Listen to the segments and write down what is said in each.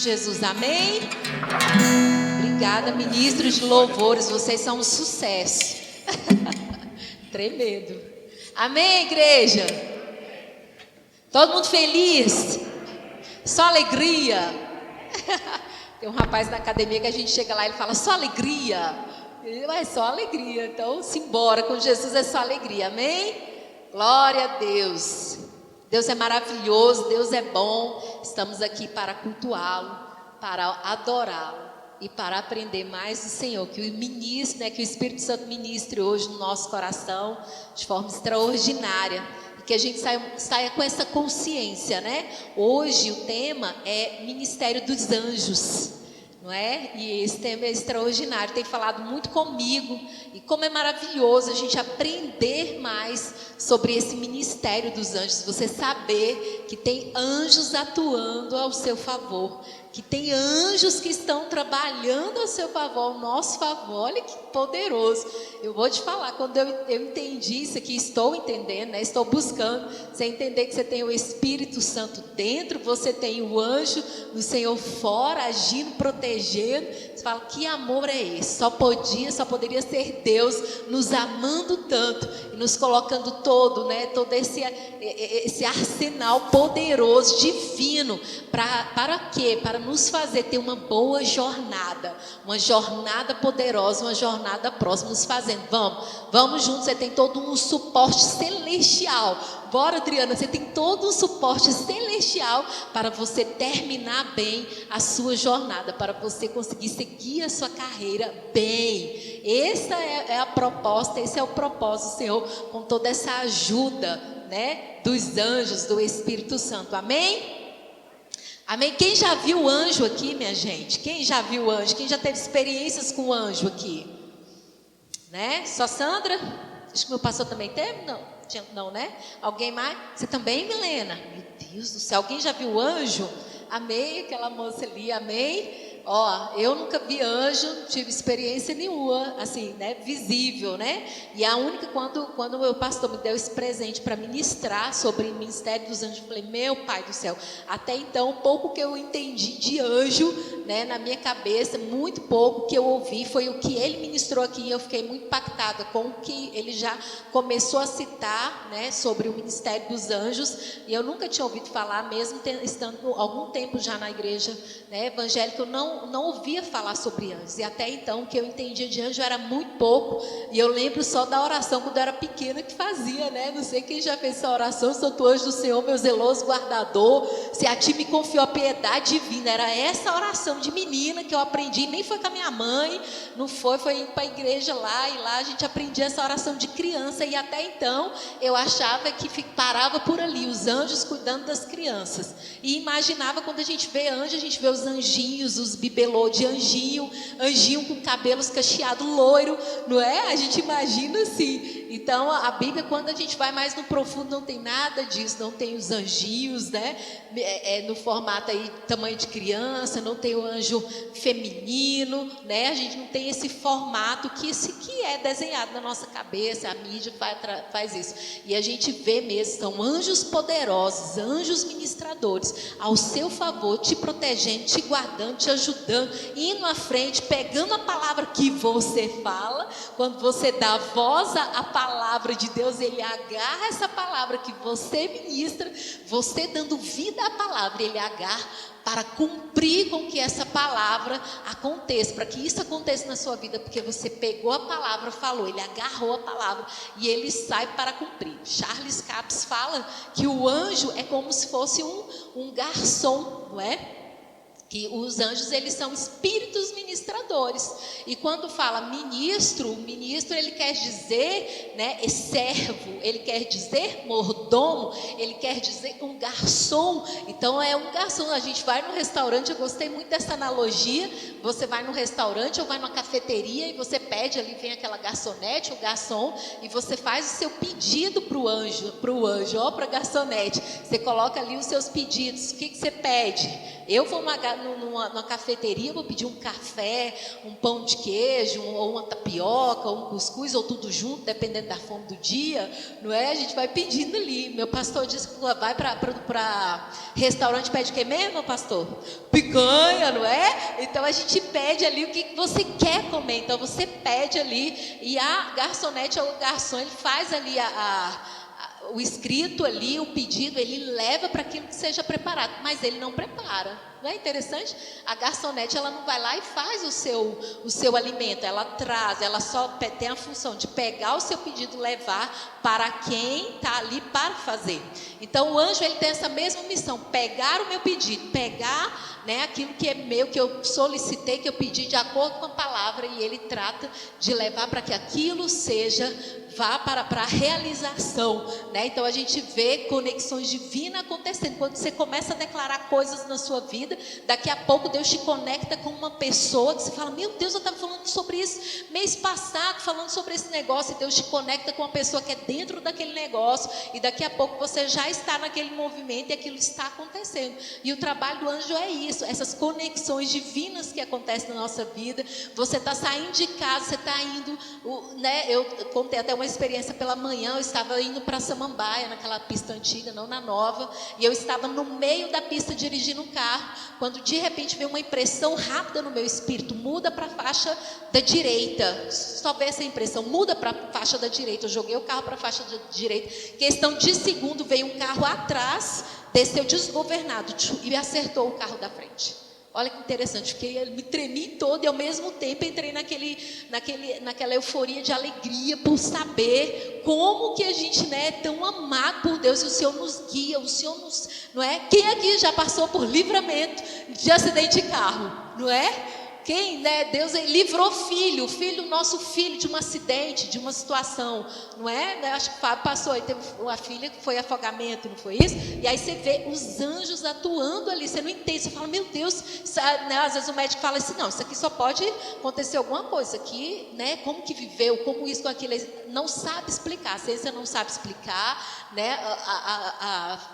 Jesus, amém? Obrigada, ministros de louvores, vocês são um sucesso. Tremendo. Amém, igreja? Todo mundo feliz? Só alegria? Tem um rapaz na academia que a gente chega lá e ele fala, só alegria? É só alegria, então simbora, com Jesus é só alegria, amém? Glória a Deus. Deus é maravilhoso, Deus é bom. Estamos aqui para cultuá-lo, para adorá-lo e para aprender mais do Senhor. Que o ministro, que o Espírito Santo ministre hoje no nosso coração de forma extraordinária. E que a gente saia com essa consciência, Hoje o tema é Ministério dos Anjos, não é? E esse tema é extraordinário, tem falado muito comigo. E como é maravilhoso a gente aprender mais sobre esse ministério dos anjos. Você saber que tem anjos atuando ao seu favor, que tem anjos que estão trabalhando ao seu favor, ao nosso favor. Olha que poderoso. Eu vou te falar, quando eu entendi isso aqui, estou entendendo, estou buscando, você entender que você tem o Espírito Santo dentro, você tem o anjo do Senhor fora, agindo, protegendo. Você fala, que amor é esse? Só poderia ser Deus nos amando tanto e nos colocando todo esse arsenal poderoso, divino, para quê? Para nos fazer ter uma boa jornada, uma jornada poderosa, uma jornada próxima, nos fazendo, vamos juntos. Você tem todo um suporte celestial. Bora, Adriana, você tem todo um suporte celestial para você terminar bem a sua jornada, para você conseguir seguir a sua carreira bem. Essa é a proposta, esse é o propósito do Senhor, com toda essa ajuda, dos anjos, do Espírito Santo, amém? Amém? Quem já viu o anjo aqui, minha gente? Quem já viu o anjo? Quem já teve experiências com o anjo aqui? Só Sandra? Acho que meu pastor também teve? Não, Alguém mais? Você também, Milena? Meu Deus do céu, alguém já viu o anjo? Amei aquela moça ali, amei. Eu nunca vi anjo, não tive experiência nenhuma, assim, visível, E a única, quando o meu pastor me deu esse presente para ministrar sobre o ministério dos anjos, eu falei, meu Pai do céu, até então, pouco que eu entendi de anjo, na minha cabeça, muito pouco que eu ouvi, foi o que ele ministrou aqui, e eu fiquei muito impactada com o que ele já começou a citar, sobre o ministério dos anjos, e eu nunca tinha ouvido falar, mesmo estando algum tempo já na igreja, evangélica, eu não ouvia falar sobre anjos, e até então o que eu entendia de anjo era muito pouco, e eu lembro só da oração quando eu era pequena que fazia, não sei quem já fez essa oração, Santo anjo do Senhor, meu zeloso guardador, se a ti me confiou a piedade divina, era essa oração de menina que eu aprendi, nem foi com a minha mãe, não foi indo para a igreja lá, e lá a gente aprendia essa oração de criança, e até então eu achava que parava por ali, os anjos cuidando das crianças, e imaginava quando a gente vê anjo, a gente vê os anjinhos, os bibelô de anjinho com cabelos cacheados, loiro, não é? A gente imagina assim. Então a Bíblia, quando a gente vai mais no profundo, não tem nada disso, não tem os anjinhos, no formato aí, tamanho de criança, não tem o anjo feminino, A gente não tem esse formato que é desenhado na nossa cabeça, a mídia faz isso. E a gente vê mesmo, são anjos poderosos, anjos ministradores, ao seu favor, te protegendo, te guardando, te ajudando, indo à frente, pegando a palavra que você fala, quando você dá voz à palavra de Deus, ele agarra essa palavra que você ministra, você dando vida à palavra, ele agarra para cumprir com que essa palavra aconteça, para que isso aconteça na sua vida, porque você pegou a palavra, falou, ele agarrou a palavra e ele sai para cumprir. Charles Capps fala que o anjo é como se fosse um garçom, não é? Que os anjos, eles são espíritos ministradores, e quando fala ministro, o ministro, ele quer dizer, servo, ele quer dizer mordomo, ele quer dizer um garçom. Então é um garçom. A gente vai no restaurante, eu gostei muito dessa analogia, você vai no restaurante ou vai numa cafeteria e você pede ali, vem aquela garçonete, o garçom, e você faz o seu pedido para o anjo, para a garçonete, você coloca ali os seus pedidos, o que você pede? Eu vou numa cafeteria, vou pedir um café, café, um pão de queijo, ou uma tapioca, ou um cuscuz, ou tudo junto, dependendo da fome do dia, não é? A gente vai pedindo ali. Meu pastor disse que vai para restaurante, pede o que mesmo, pastor? Picanha, não é? Então a gente pede ali o que você quer comer. Então você pede ali, e a garçonete ou o garçom, ele faz ali o escrito ali, o pedido, ele leva para aquilo que seja preparado, mas ele não prepara. Não é interessante? A garçonete, ela não vai lá e faz o seu alimento, ela traz, ela só tem a função de pegar o seu pedido, levar para quem está ali para fazer. Então o anjo, ele tem essa mesma missão, pegar o meu pedido, pegar, né, aquilo que é meu, que eu solicitei, que eu pedi de acordo com a palavra, e ele trata de levar para que aquilo vá para a realização, né? Então a gente vê conexões divinas acontecendo. Quando você começa a declarar coisas na sua vida, daqui a pouco Deus te conecta com uma pessoa que você fala, meu Deus, eu estava falando sobre isso mês passado, falando sobre esse negócio, e Deus te conecta com uma pessoa que é dentro daquele negócio, e daqui a pouco você já está naquele movimento e aquilo está acontecendo. E o trabalho do anjo é isso, essas conexões divinas que acontecem na nossa vida. Você está saindo de casa, você está indo, né? Eu contei até uma experiência pela manhã, eu estava indo para Samambaia, naquela pista antiga, não na nova, e eu estava no meio da pista dirigindo um carro, quando de repente veio uma impressão rápida no meu espírito, muda para a faixa da direita. Só veio essa impressão, muda para a faixa da direita. Eu joguei o carro para a faixa da direita, questão de segundo, veio um carro atrás, desceu desgovernado e me acertou o carro da frente. Olha que interessante, me tremi todo e ao mesmo tempo entrei naquela euforia de alegria por saber como que a gente, né, é tão amado por Deus, e o Senhor nos guia, o Senhor nos, não é? Quem aqui já passou por livramento de acidente de carro, não é? Quem, né? Deus livrou nosso filho de um acidente, de uma situação, não é? Acho que o Fábio passou, aí teve uma filha que foi afogamento, não foi isso? E aí você vê os anjos atuando ali, você não entende, você fala, meu Deus, né? Às vezes o médico fala assim, não, isso aqui só pode acontecer alguma coisa, isso aqui, né? Como que viveu, como isso, com aquilo, não sabe explicar, a ciência não sabe explicar, né?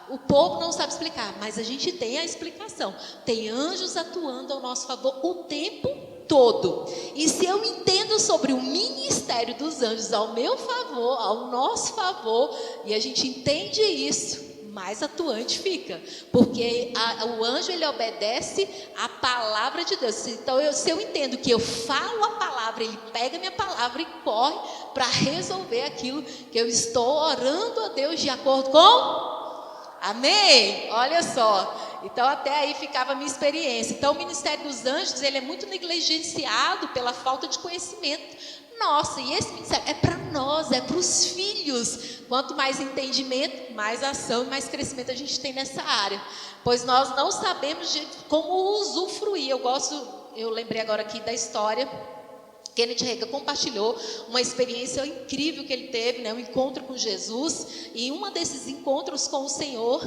O povo não sabe explicar, mas a gente tem a explicação, tem anjos atuando ao nosso favor o tempo todo. E se eu entendo sobre o ministério dos anjos ao meu favor, ao nosso favor, e a gente entende isso, mais atuante fica, porque o anjo, ele obedece a palavra de Deus. Então se eu entendo que eu falo a palavra, ele pega a minha palavra e corre para resolver aquilo que eu estou orando a Deus de acordo com... Amém? Olha só. Então até aí ficava a minha experiência. Então o ministério dos anjos, ele é muito negligenciado pela falta de conhecimento. Nossa, e esse ministério é para nós, é para os filhos. Quanto mais entendimento, mais ação e mais crescimento a gente tem nessa área. Pois nós não sabemos de como usufruir. Eu lembrei agora aqui da história. Kenneth Reagan compartilhou uma experiência incrível que ele teve, né, um encontro com Jesus. E em um desses encontros com o Senhor,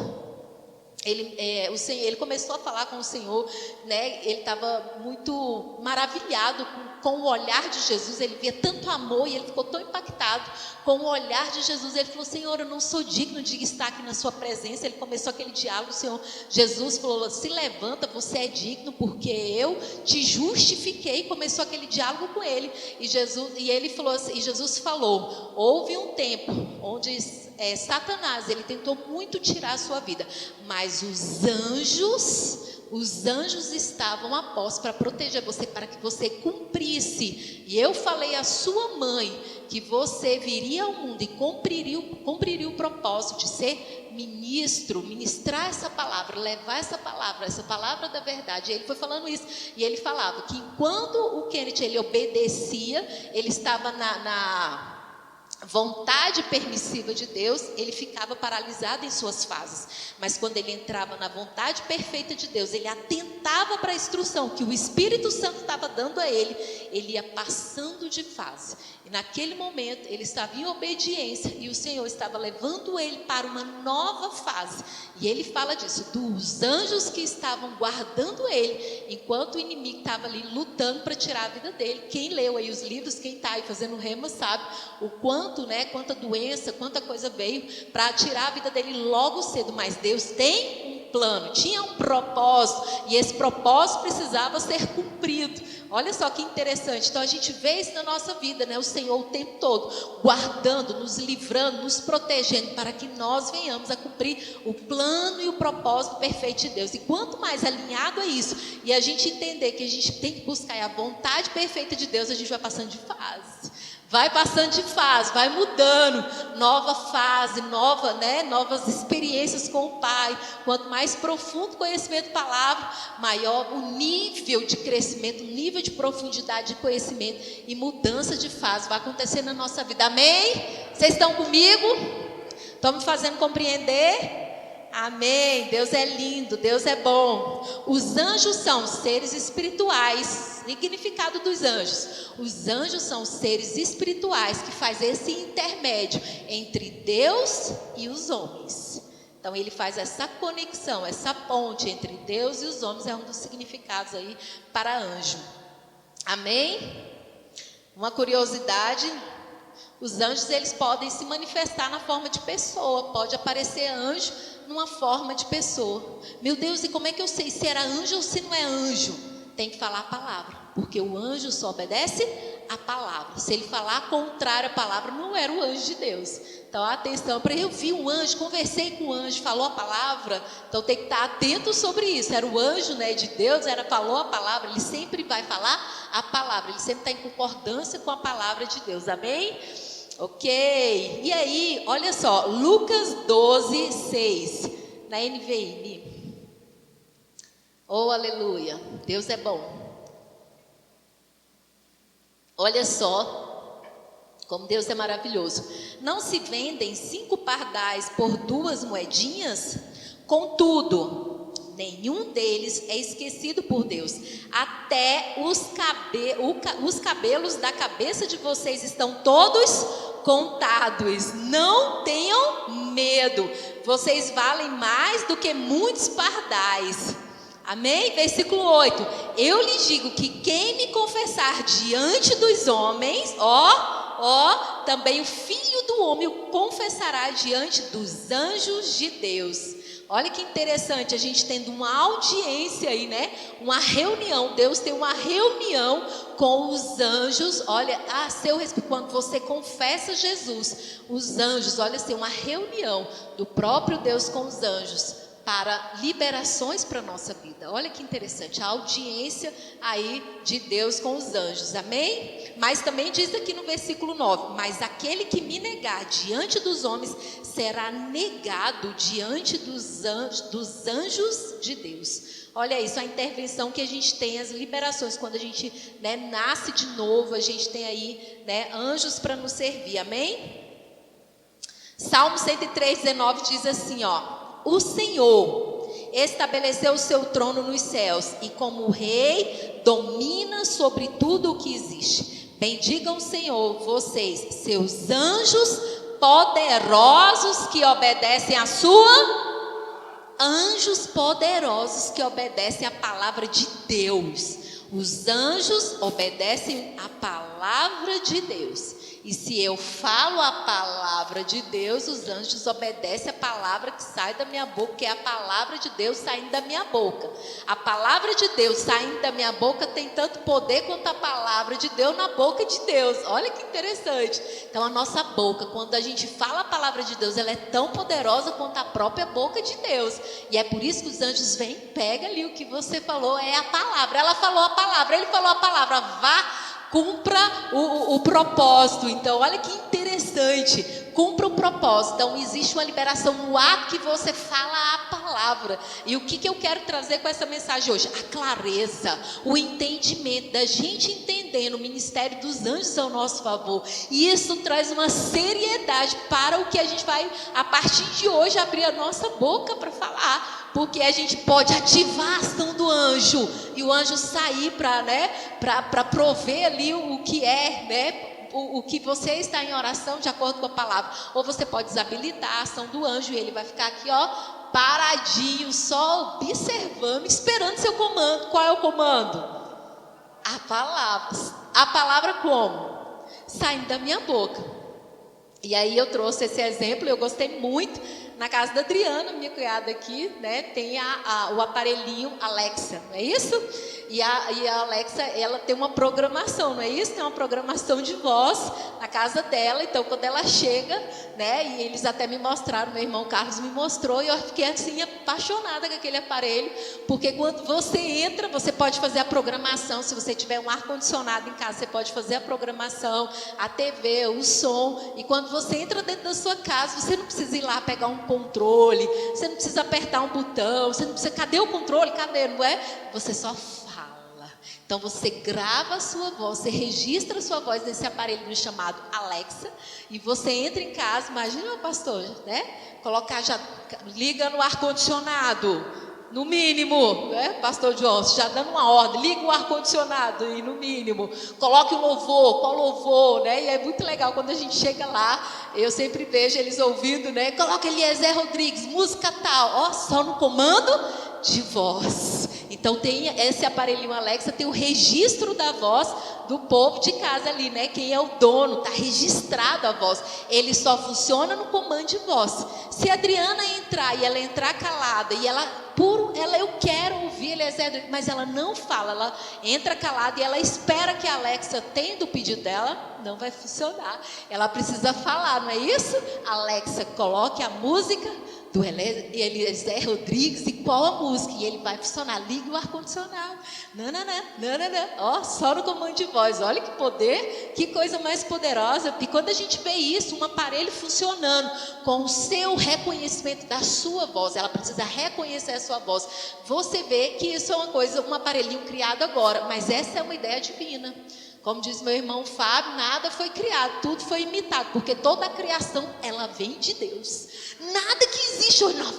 ele começou a falar com o Senhor, né? Ele estava muito maravilhado com o olhar de Jesus. Ele via tanto amor e ele ficou tão impactado com o olhar de Jesus. Ele falou, Senhor, eu não sou digno de estar aqui na sua presença. Ele começou aquele diálogo. O Senhor Jesus falou, se levanta, você é digno porque eu te justifiquei. Começou aquele diálogo com ele. E Jesus falou, houve um tempo onde Satanás, ele tentou muito tirar a sua vida, mas os anjos estavam a posto para proteger você, para que você cumprisse. E eu falei à sua mãe que você viria ao mundo e cumpriria o propósito de ser ministrar essa palavra, levar essa palavra da verdade. E ele foi falando isso, e ele falava que enquanto o Kenneth, ele obedecia, ele estava na vontade permissiva de Deus, ele ficava paralisado em suas fases. Mas quando ele entrava na vontade perfeita de Deus, ele atentava para a instrução que o Espírito Santo estava dando a ele, ele ia passando de fase. E naquele momento ele estava em obediência e o Senhor estava levando ele para uma nova fase. E ele fala disso, dos anjos que estavam guardando ele, enquanto o inimigo estava ali lutando para tirar a vida dele. Quem leu aí os livros, quem está aí fazendo rema, sabe o quanto, né, quanta doença, quanta coisa veio para tirar a vida dele logo cedo. Mas Deus tem um plano, tinha um propósito, e esse propósito precisava ser cumprido. Olha só que interessante. Então a gente vê isso na nossa vida, né? O Senhor o tempo todo guardando, nos livrando, nos protegendo, para que nós venhamos a cumprir o plano e o propósito perfeito de Deus. E quanto mais alinhado a isso, e a gente entender que a gente tem que buscar a vontade perfeita de Deus, a gente vai passando de fase. Vai passando de fase, vai mudando, nova fase, novas experiências com o Pai. Quanto mais profundo o conhecimento da palavra, maior o nível de crescimento, o nível de profundidade de conhecimento e mudança de fase vai acontecer na nossa vida. Amém? Vocês estão comigo? Estão me fazendo compreender? Amém. Deus é lindo, Deus é bom. Os anjos são seres espirituais. Significado dos anjos: os anjos são seres espirituais que fazem esse intermédio entre Deus e os homens. Então ele faz essa conexão, essa ponte entre Deus e os homens. É um dos significados aí para anjo. Amém? Uma curiosidade: os anjos, eles podem se manifestar na forma de pessoa. Pode aparecer anjo numa forma de pessoa. Meu Deus, e como é que eu sei se era anjo ou se não é anjo? Tem que falar a palavra, porque o anjo só obedece a palavra. Se ele falar contrário à palavra, não era o anjo de Deus. Então atenção, para eu vi um anjo, conversei com o anjo, falou a palavra. Então tem que estar atento sobre isso. Era o anjo, né, de Deus, falou a palavra. Ele sempre vai falar a palavra, ele sempre está em concordância com a palavra de Deus. Amém? Ok, e aí, olha só, Lucas 12, 6, na NVI. Oh, aleluia, Deus é bom. Olha só como Deus é maravilhoso. Não se vendem 5 pardais por 2 moedinhas? Contudo, nenhum deles é esquecido por Deus. Até os cabelos da cabeça de vocês estão todos contados. Não tenham medo. Vocês valem mais do que muitos pardais. Amém? Versículo 8. Eu lhes digo que quem me confessar diante dos homens, também o Filho do Homem o confessará diante dos anjos de Deus. Olha que interessante, a gente tendo uma audiência aí, né? Uma reunião. Deus tem uma reunião com os anjos. Olha, quando você confessa Jesus, os anjos, olha assim, uma reunião do próprio Deus com os anjos para liberações para a nossa vida. Olha que interessante, a audiência aí de Deus com os anjos. Amém? Mas também diz aqui no versículo 9: mas aquele que me negar diante dos homens será negado diante dos anjos de Deus. Olha isso, a intervenção que a gente tem, as liberações, quando a gente, né, nasce de novo, a gente tem aí, né, anjos para nos servir. Amém? Salmo 103, 19 diz assim, o Senhor estabeleceu o seu trono nos céus e como rei domina sobre tudo o que existe. Bendigam o Senhor, vocês, seus anjos poderosos que obedecem a sua... Anjos poderosos que obedecem a palavra de Deus. Os anjos obedecem a palavra de Deus. E se eu falo a palavra de Deus, os anjos obedecem a palavra que sai da minha boca, que é a palavra de Deus saindo da minha boca. A palavra de Deus saindo da minha boca tem tanto poder quanto a palavra de Deus na boca de Deus. Olha que interessante. Então a nossa boca, quando a gente fala a palavra de Deus, ela é tão poderosa quanto a própria boca de Deus. E é por isso que os anjos vêm, pega ali o que você falou, é a palavra. Ela falou a palavra, ele falou a palavra, vá, cumpra o propósito. Então olha que interessante, cumpra o propósito. Então existe uma liberação no ato que você fala a palavra. E o que eu quero trazer com essa mensagem hoje? A clareza, o entendimento, da gente entendendo o ministério dos anjos ao nosso favor. E isso traz uma seriedade para o que a gente vai, a partir de hoje, abrir a nossa boca para falar. Porque a gente pode ativar a ação do anjo e o anjo sair para prover ali o que é, né? O que você está em oração de acordo com a palavra. Ou você pode desabilitar a ação do anjo e ele vai ficar aqui, paradinho, só observando, esperando seu comando. Qual é o comando? A palavra. A palavra como? Saindo da minha boca. E aí eu trouxe esse exemplo, eu gostei muito Na casa da Adriana, minha cunhada aqui, né, tem o aparelhinho Alexa, não é isso? E a Alexa, ela tem uma programação, não é isso? Tem uma programação de voz na casa dela. Então, quando ela chega, né, e eles até me mostraram, meu irmão Carlos me mostrou, e eu fiquei assim apaixonada com aquele aparelho, porque quando você entra, você pode fazer a programação. Se você tiver um ar-condicionado em casa, você pode fazer a programação, a TV, o som. E quando você entra dentro da sua casa, você não precisa ir lá pegar um controle, você não precisa apertar um botão, você não precisa, cadê o controle? Cadê? Não é? Você só fala. Então você grava a sua voz, você registra a sua voz nesse aparelho chamado Alexa, e você entra em casa, imagina, pastor, né? Colocar, já liga no ar-condicionado. No mínimo, né, pastor Johnson, já dando uma ordem, liga o ar-condicionado e no mínimo, coloque o louvor, qual louvor, né? E é muito legal quando a gente chega lá, eu sempre vejo eles ouvindo, né? Coloca Eliezer Rodrigues, música tal, ó, só no comando de voz. Então tem esse aparelhinho Alexa, tem o registro da voz do povo de casa ali, né? Quem é o dono, está registrado a voz. Ele só funciona no comando de voz. Se a Adriana entrar e ela entrar calada e ela eu quero ouvir Eliezer, mas ela não fala, ela entra calada e ela espera que a Alexa atenda o pedido dela, não vai funcionar. Ela precisa falar, não é isso? Alexa, coloque a música do Eliezer Rodrigues, e qual a música? E ele vai funcionar. Liga o ar-condicionado. Ó, só no comando de voz. Olha que poder, que coisa mais poderosa. E quando a gente vê isso, um aparelho funcionando com o seu reconhecimento da sua voz, ela precisa reconhecer a sua voz. Você vê que isso é uma coisa, um aparelhinho criado agora, mas essa é uma ideia divina. Como diz meu irmão Fábio, nada foi criado, tudo foi imitado, porque toda a criação, ela vem de Deus. Nada que existe hoje, não,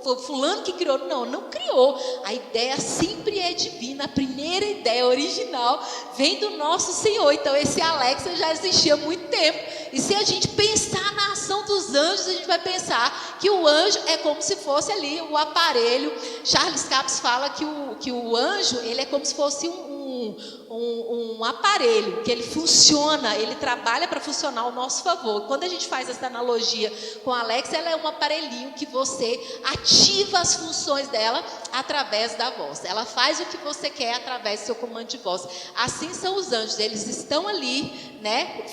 foi fulano que criou, não criou. A ideia sempre é divina, a primeira ideia original vem do nosso Senhor. Então esse Alexa já existia há muito tempo. E se a gente pensar na ação dos anjos, a gente vai pensar que o anjo é como se fosse ali o aparelho. Charles Capps fala que o anjo, ele é como se fosse um aparelho, que ele funciona, ele trabalha para funcionar ao nosso favor. Quando a gente faz essa analogia com a Alexa, ela é um aparelhinho que você ativa as funções dela através da voz. Ela faz o que você quer através do seu comando de voz. Assim são os anjos, eles estão ali, né,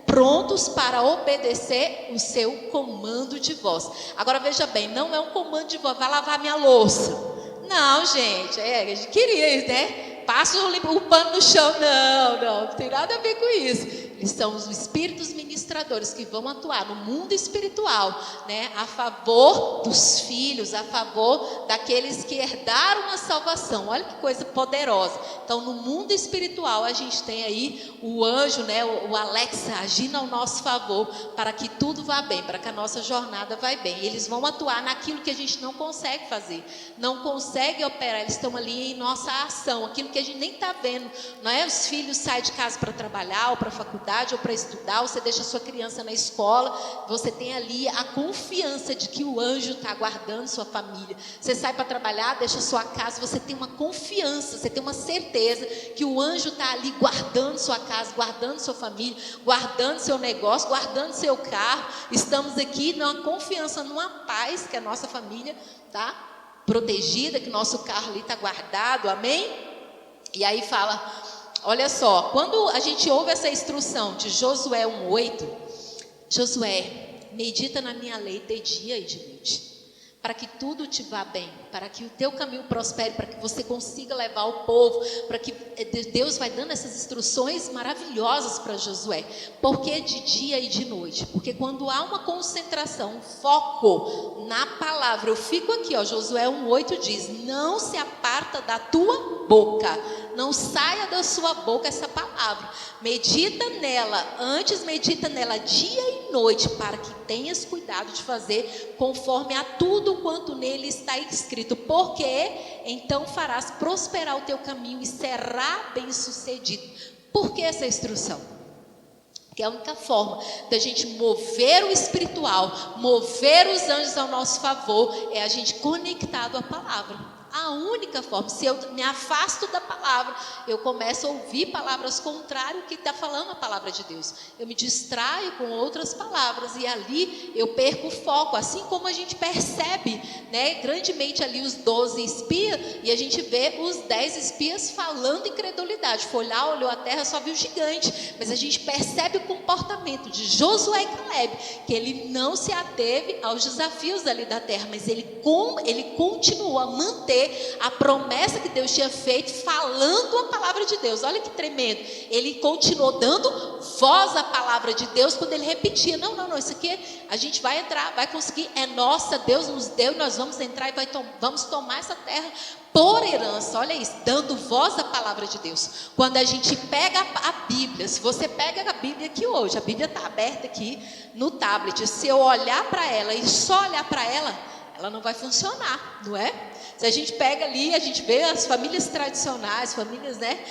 prontos para obedecer o seu comando de voz. Agora veja bem, não é um comando de voz, vai lavar minha louça. Não, gente, a gente queria, né? Passa o pano no chão. Não tem nada a ver com isso. Eles são os espíritos ministradores que vão atuar no mundo espiritual, né, a favor dos filhos, a favor daqueles que herdaram a salvação. Olha que coisa poderosa. Então, no mundo espiritual, a gente tem aí o anjo, né, o Alexa, agindo ao nosso favor para que tudo vá bem, para que a nossa jornada vá bem. Eles vão atuar naquilo que a gente não consegue fazer, não consegue operar. Eles estão ali em nossa ação, aquilo que a gente nem está vendo, não é? Os filhos saem de casa para trabalhar, ou para a faculdade, ou para estudar, você deixa a sua criança na escola, você tem ali a confiança de que o anjo está guardando sua família. Você sai para trabalhar, deixa a sua casa, você tem uma confiança, você tem uma certeza que o anjo está ali guardando sua casa, guardando sua família, guardando seu negócio, guardando seu carro. Estamos aqui numa confiança, numa paz, que a nossa família está protegida, que nosso carro ali está guardado, amém? E aí fala, olha só, quando a gente ouve essa instrução de Josué 1:8, Josué, medita na minha lei de dia e de noite, para que tudo te vá bem, para que o teu caminho prospere, para que você consiga levar o povo, para que Deus vai dando essas instruções maravilhosas para Josué. Por que de dia e de noite? Porque quando há uma concentração, um foco na palavra, eu fico aqui, ó, Josué 1:8 diz, não se aparta da tua boca, não saia da sua boca essa palavra, medita nela, antes medita nela dia e noite, para que tenhas cuidado de fazer conforme a tudo quanto nele está escrito, porque então farás prosperar o teu caminho e será bem sucedido. Por que essa instrução? Porque a única forma da gente mover o espiritual, mover os anjos ao nosso favor, é a gente conectado à palavra. A única forma, se eu me afasto da palavra, eu começo a ouvir palavras contrárias ao que está falando a palavra de Deus. Eu me distraio com outras palavras e ali eu perco o foco. Assim como a gente percebe, né, grandemente ali os 12 espias e a gente vê os 10 espias falando incredulidade. Foi lá, olhou a terra, só viu gigante. Mas a gente percebe o comportamento de Josué e Caleb, que ele não se ateve aos desafios ali da terra, mas ele continuou a manter a promessa que Deus tinha feito, falando a palavra de Deus. Olha que tremendo. Ele continuou dando voz à palavra de Deus quando ele repetia: não, isso aqui a gente vai entrar, vai conseguir, é nossa, Deus nos deu, nós vamos entrar e vamos tomar essa terra por herança. Olha isso, dando voz à palavra de Deus. Quando a gente pega a Bíblia, se você pega a Bíblia aqui hoje, a Bíblia está aberta aqui no tablet, se eu olhar para ela e só olhar para ela não vai funcionar, não é? Se a gente pega ali, a gente vê as famílias tradicionais, famílias, né?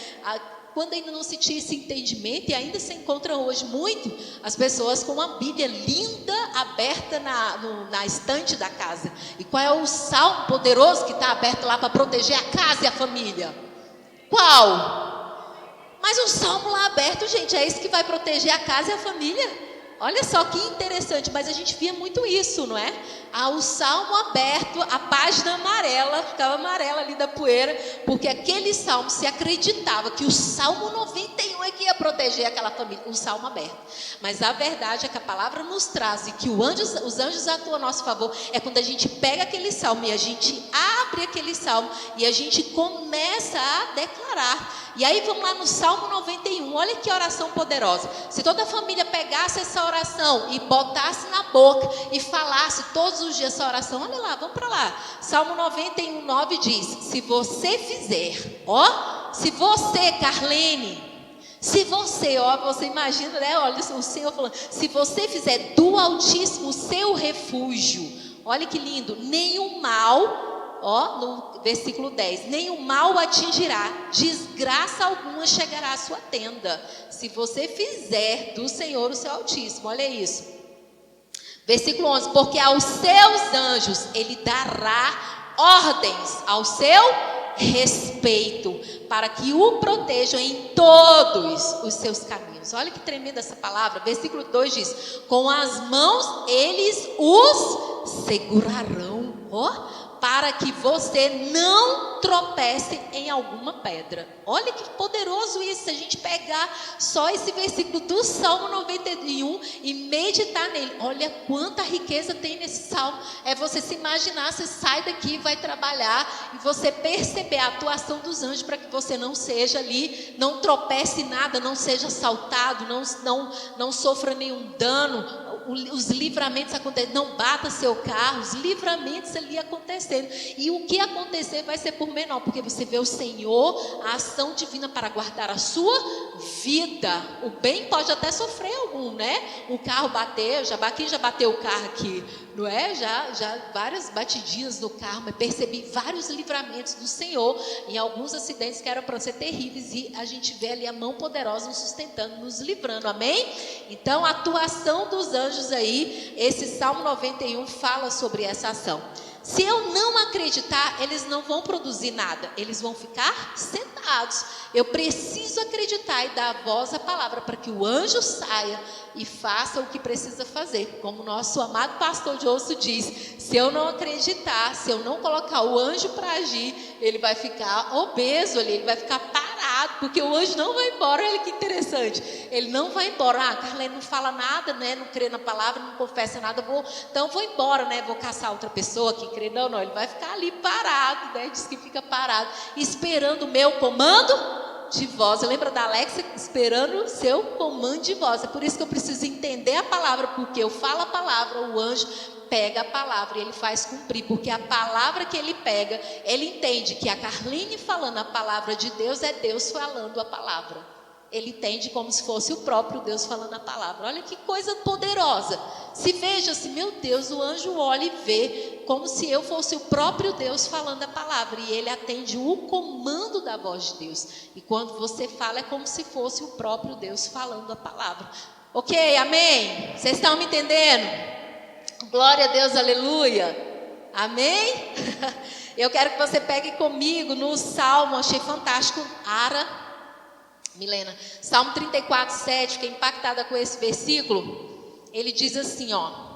Quando ainda não se tinha esse entendimento, e ainda se encontra hoje muito, as pessoas com uma Bíblia linda, aberta na estante da casa. E qual é o salmo poderoso que está aberto lá para proteger a casa e a família? Qual? Mas um salmo lá aberto, gente, é isso que vai proteger a casa e a família? Olha só que interessante, mas a gente via muito isso, não é? O salmo aberto, a página amarela, ficava amarela ali da poeira, porque aquele salmo se acreditava que o Salmo 91 é que ia proteger aquela família, o salmo aberto. Mas a verdade é que a palavra nos traz e que os anjos atuam a nosso favor, é quando a gente pega aquele salmo e a gente abre aquele salmo e a gente começa a declarar. E aí vamos lá no Salmo 91, olha que oração poderosa. Se toda a família pegasse essa oração e botasse na boca e falasse todos os dias essa oração, olha lá, vamos para lá. Salmo 91, 9 diz: se você fizer, se você, Carlene, se você, você imagina, né? Olha o Senhor falando, se você fizer do Altíssimo o seu refúgio, olha que lindo, nenhum mal, no versículo 10, nenhum mal atingirá, desgraça alguma chegará à sua tenda, se você fizer do Senhor o seu Altíssimo. Olha isso, versículo 11, porque aos seus anjos ele dará ordens ao seu respeito, para que o protejam em todos os seus caminhos. Olha que tremenda essa palavra. Versículo 2 diz: com as mãos eles os segurarão, para que você não tropece em alguma pedra. Olha que poderoso isso, se a gente pegar só esse versículo do Salmo 91 e meditar nele. Olha quanta riqueza tem nesse salmo. É você se imaginar, você sai daqui, vai trabalhar e você perceber a atuação dos anjos para que você não seja ali, não tropece em nada, não seja assaltado, não sofra nenhum dano. Os livramentos acontecem, não bata seu carro, os livramentos ali acontecendo, e o que acontecer vai ser por menor, porque você vê o Senhor, a ação divina para guardar a sua vida. O bem pode até sofrer algum, né? O carro bateu, quem já bateu o carro aqui, não é? Já várias batidinhas no carro, mas percebi vários livramentos do Senhor, em alguns acidentes que eram para ser terríveis, e a gente vê ali a mão poderosa nos sustentando, nos livrando, amém? Então a atuação dos anjos aí, esse Salmo 91 fala sobre essa ação. Se eu não acreditar, eles não vão produzir nada, eles vão ficar sentados. Eu preciso acreditar e dar voz à palavra para que o anjo saia e faça o que precisa fazer. Como nosso amado pastor Josso diz, se eu não acreditar, se eu não colocar o anjo para agir, ele vai ficar obeso ali, ele vai ficar parado, porque o anjo não vai embora. Olha que interessante, ele não vai embora. Carlene não fala nada, né? Não crê na palavra, não confessa nada, então vou embora, né? Vou caçar outra pessoa que crê. Não, ele vai ficar ali parado, né? Diz que fica parado, esperando o meu comando de voz. Lembra da Alexa? Esperando o seu comando de voz. É por isso que eu preciso entender a palavra, porque eu falo a palavra, o anjo pega a palavra e ele faz cumprir, porque a palavra que ele pega, ele entende que a Carline falando a palavra de Deus é Deus falando a palavra. Ele entende como se fosse o próprio Deus falando a palavra. Olha que coisa poderosa. Se veja assim, meu Deus, o anjo olha e vê como se eu fosse o próprio Deus falando a palavra, e ele atende o comando da voz de Deus. E quando você fala, é como se fosse o próprio Deus falando a palavra. Ok, amém? Vocês estão me entendendo? Glória a Deus, aleluia. Amém? Eu quero que você pegue comigo no Salmo, achei fantástico, Milena, Salmo 34, 7, fiquei impactada com esse versículo. Ele diz assim, ó.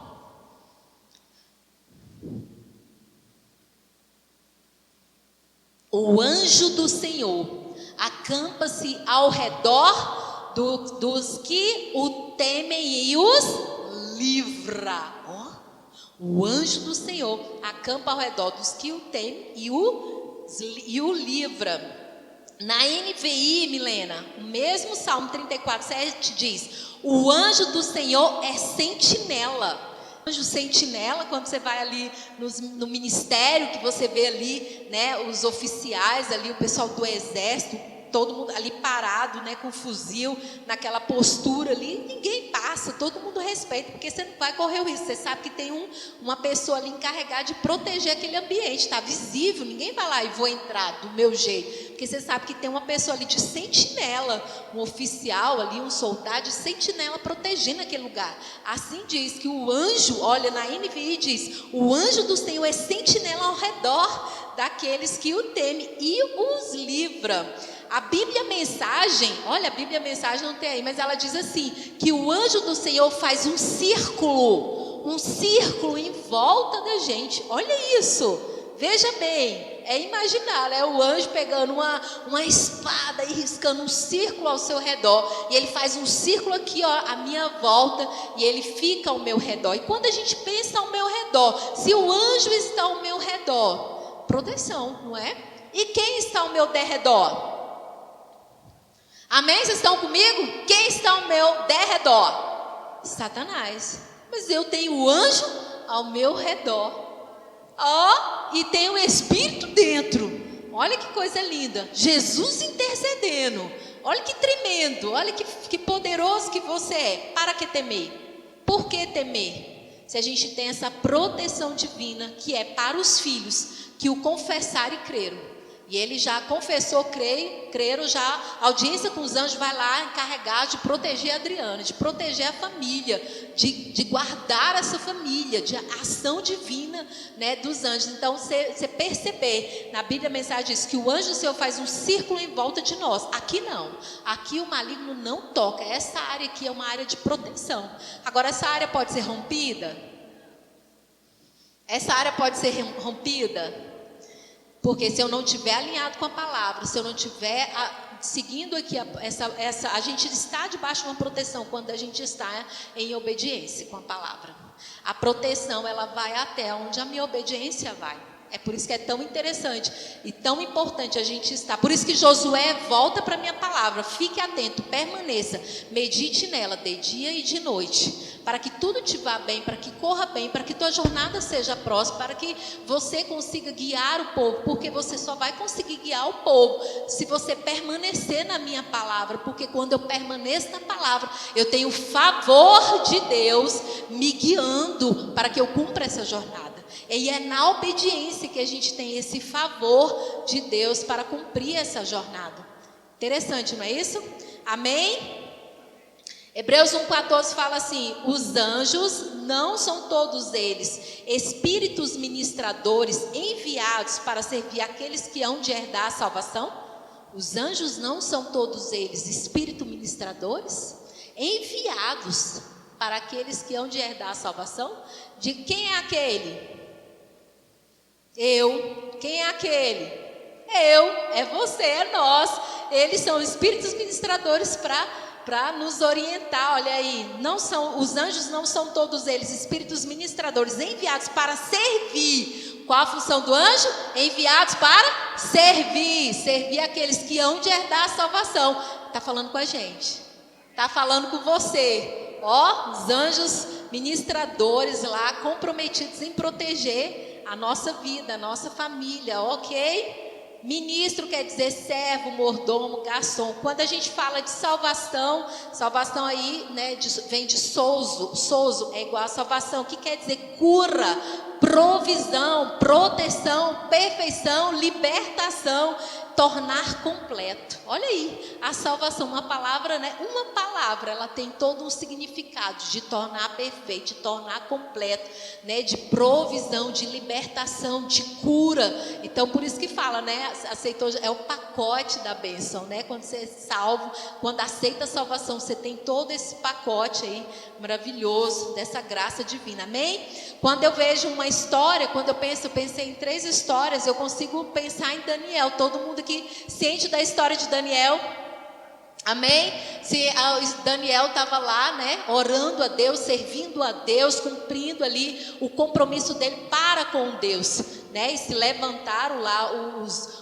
O anjo do Senhor acampa-se ao redor dos que o temem e os livra. Ó, o anjo do Senhor acampa ao redor dos que o temem e o livra. Na NVI, Milena, o mesmo Salmo 34, 7 diz: o anjo do Senhor é sentinela. Anjo sentinela, quando você vai ali no ministério, que você vê ali, né, os oficiais ali, o pessoal do exército, todo mundo ali parado, né, com fuzil, naquela postura ali, ninguém passa, todo mundo respeita, porque você não vai correr o risco, você sabe que tem uma pessoa ali encarregada de proteger aquele ambiente, está visível, ninguém vai lá e vou entrar do meu jeito, porque você sabe que tem uma pessoa ali de sentinela, um oficial ali, um soldado de sentinela protegendo aquele lugar. Assim diz que o anjo, olha na NVI diz, o anjo do Senhor é sentinela ao redor daqueles que o temem e os livra. A Bíblia Mensagem, olha, a Bíblia Mensagem não tem aí, mas ela diz assim, que o anjo do Senhor faz um círculo em volta da gente. Olha isso, veja bem, é imaginar, é o anjo pegando uma espada e riscando um círculo ao seu redor, e ele faz um círculo aqui, ó, à minha volta, e ele fica ao meu redor. E quando a gente pensa ao meu redor, se o anjo está ao meu redor, proteção, não é? E quem está ao meu derredor? Amém? Vocês estão comigo? Quem está ao meu derredor? Satanás. Mas eu tenho o anjo ao meu redor. Ó, e tem o Espírito dentro. Olha que coisa linda. Jesus intercedendo. Olha que tremendo. Olha que poderoso que você é. Para que temer? Por que temer? Se a gente tem essa proteção divina, que é para os filhos que o confessarem e creram. E ele já confessou, creram, já a audiência com os anjos vai lá encarregar de proteger a Adriana, de proteger a família, de guardar essa família, de ação divina, né, dos anjos. Então, você perceber, na Bíblia a mensagem diz que o anjo do Senhor faz um círculo em volta de nós. Aqui não, aqui o maligno não toca, essa área aqui é uma área de proteção. Agora, essa área pode ser rompida? Essa área pode ser rompida? Porque se eu não estiver alinhado com a palavra, se eu não estiver seguindo aqui a gente está debaixo de uma proteção quando a gente está em obediência com a palavra. A proteção, ela vai até onde a minha obediência vai. É por isso que é tão interessante e tão importante a gente estar. Por isso que Josué volta para a minha palavra. Fique atento, permaneça, medite nela de dia e de noite, para que tudo te vá bem, para que corra bem, para que tua jornada seja próspera, para que você consiga guiar o povo, porque você só vai conseguir guiar o povo se você permanecer na minha palavra, porque quando eu permaneço na palavra, eu tenho o favor de Deus me guiando para que eu cumpra essa jornada. E é na obediência que a gente tem esse favor de Deus para cumprir essa jornada. Interessante, não é isso? Amém? Hebreus 1,14 fala assim: os anjos não são todos eles espíritos ministradores enviados para servir aqueles que hão de herdar a salvação? Os anjos não são todos eles espíritos ministradores enviados para aqueles que hão de herdar a salvação? De quem é aquele? Eu. Quem é aquele? Eu. É você, é nós. Eles são espíritos ministradores para nos orientar. Olha aí, os anjos não são todos eles espíritos ministradores enviados para servir. Qual a função do anjo? Enviados para servir aqueles que hão de herdar a salvação. Está falando com a gente, está falando com você. Ó, os anjos ministradores lá, comprometidos em proteger a nossa vida, a nossa família, ok? Ministro quer dizer servo, mordomo, garçom. Quando a gente fala de salvação aí, né, vem de sozo é igual a salvação, que quer dizer cura, provisão, proteção, perfeição, libertação. tornar completo. Olha aí, a salvação, uma palavra, né? Uma palavra, ela tem todo um significado de tornar perfeito, de tornar completo, né? De provisão, de libertação, de cura. Então, por isso que fala, né? Aceitou, é o pacote da bênção, né? Quando você é salvo, quando aceita a salvação, você tem todo esse pacote aí maravilhoso dessa graça divina. Amém? Quando eu vejo uma história, quando eu pensei em 3 histórias, eu consigo pensar em Daniel. Todo mundo aqui ciente da história de Daniel? Amém? Se Daniel estava lá, né, orando a Deus, servindo a Deus, cumprindo ali o compromisso dele para com Deus, né? E se levantaram lá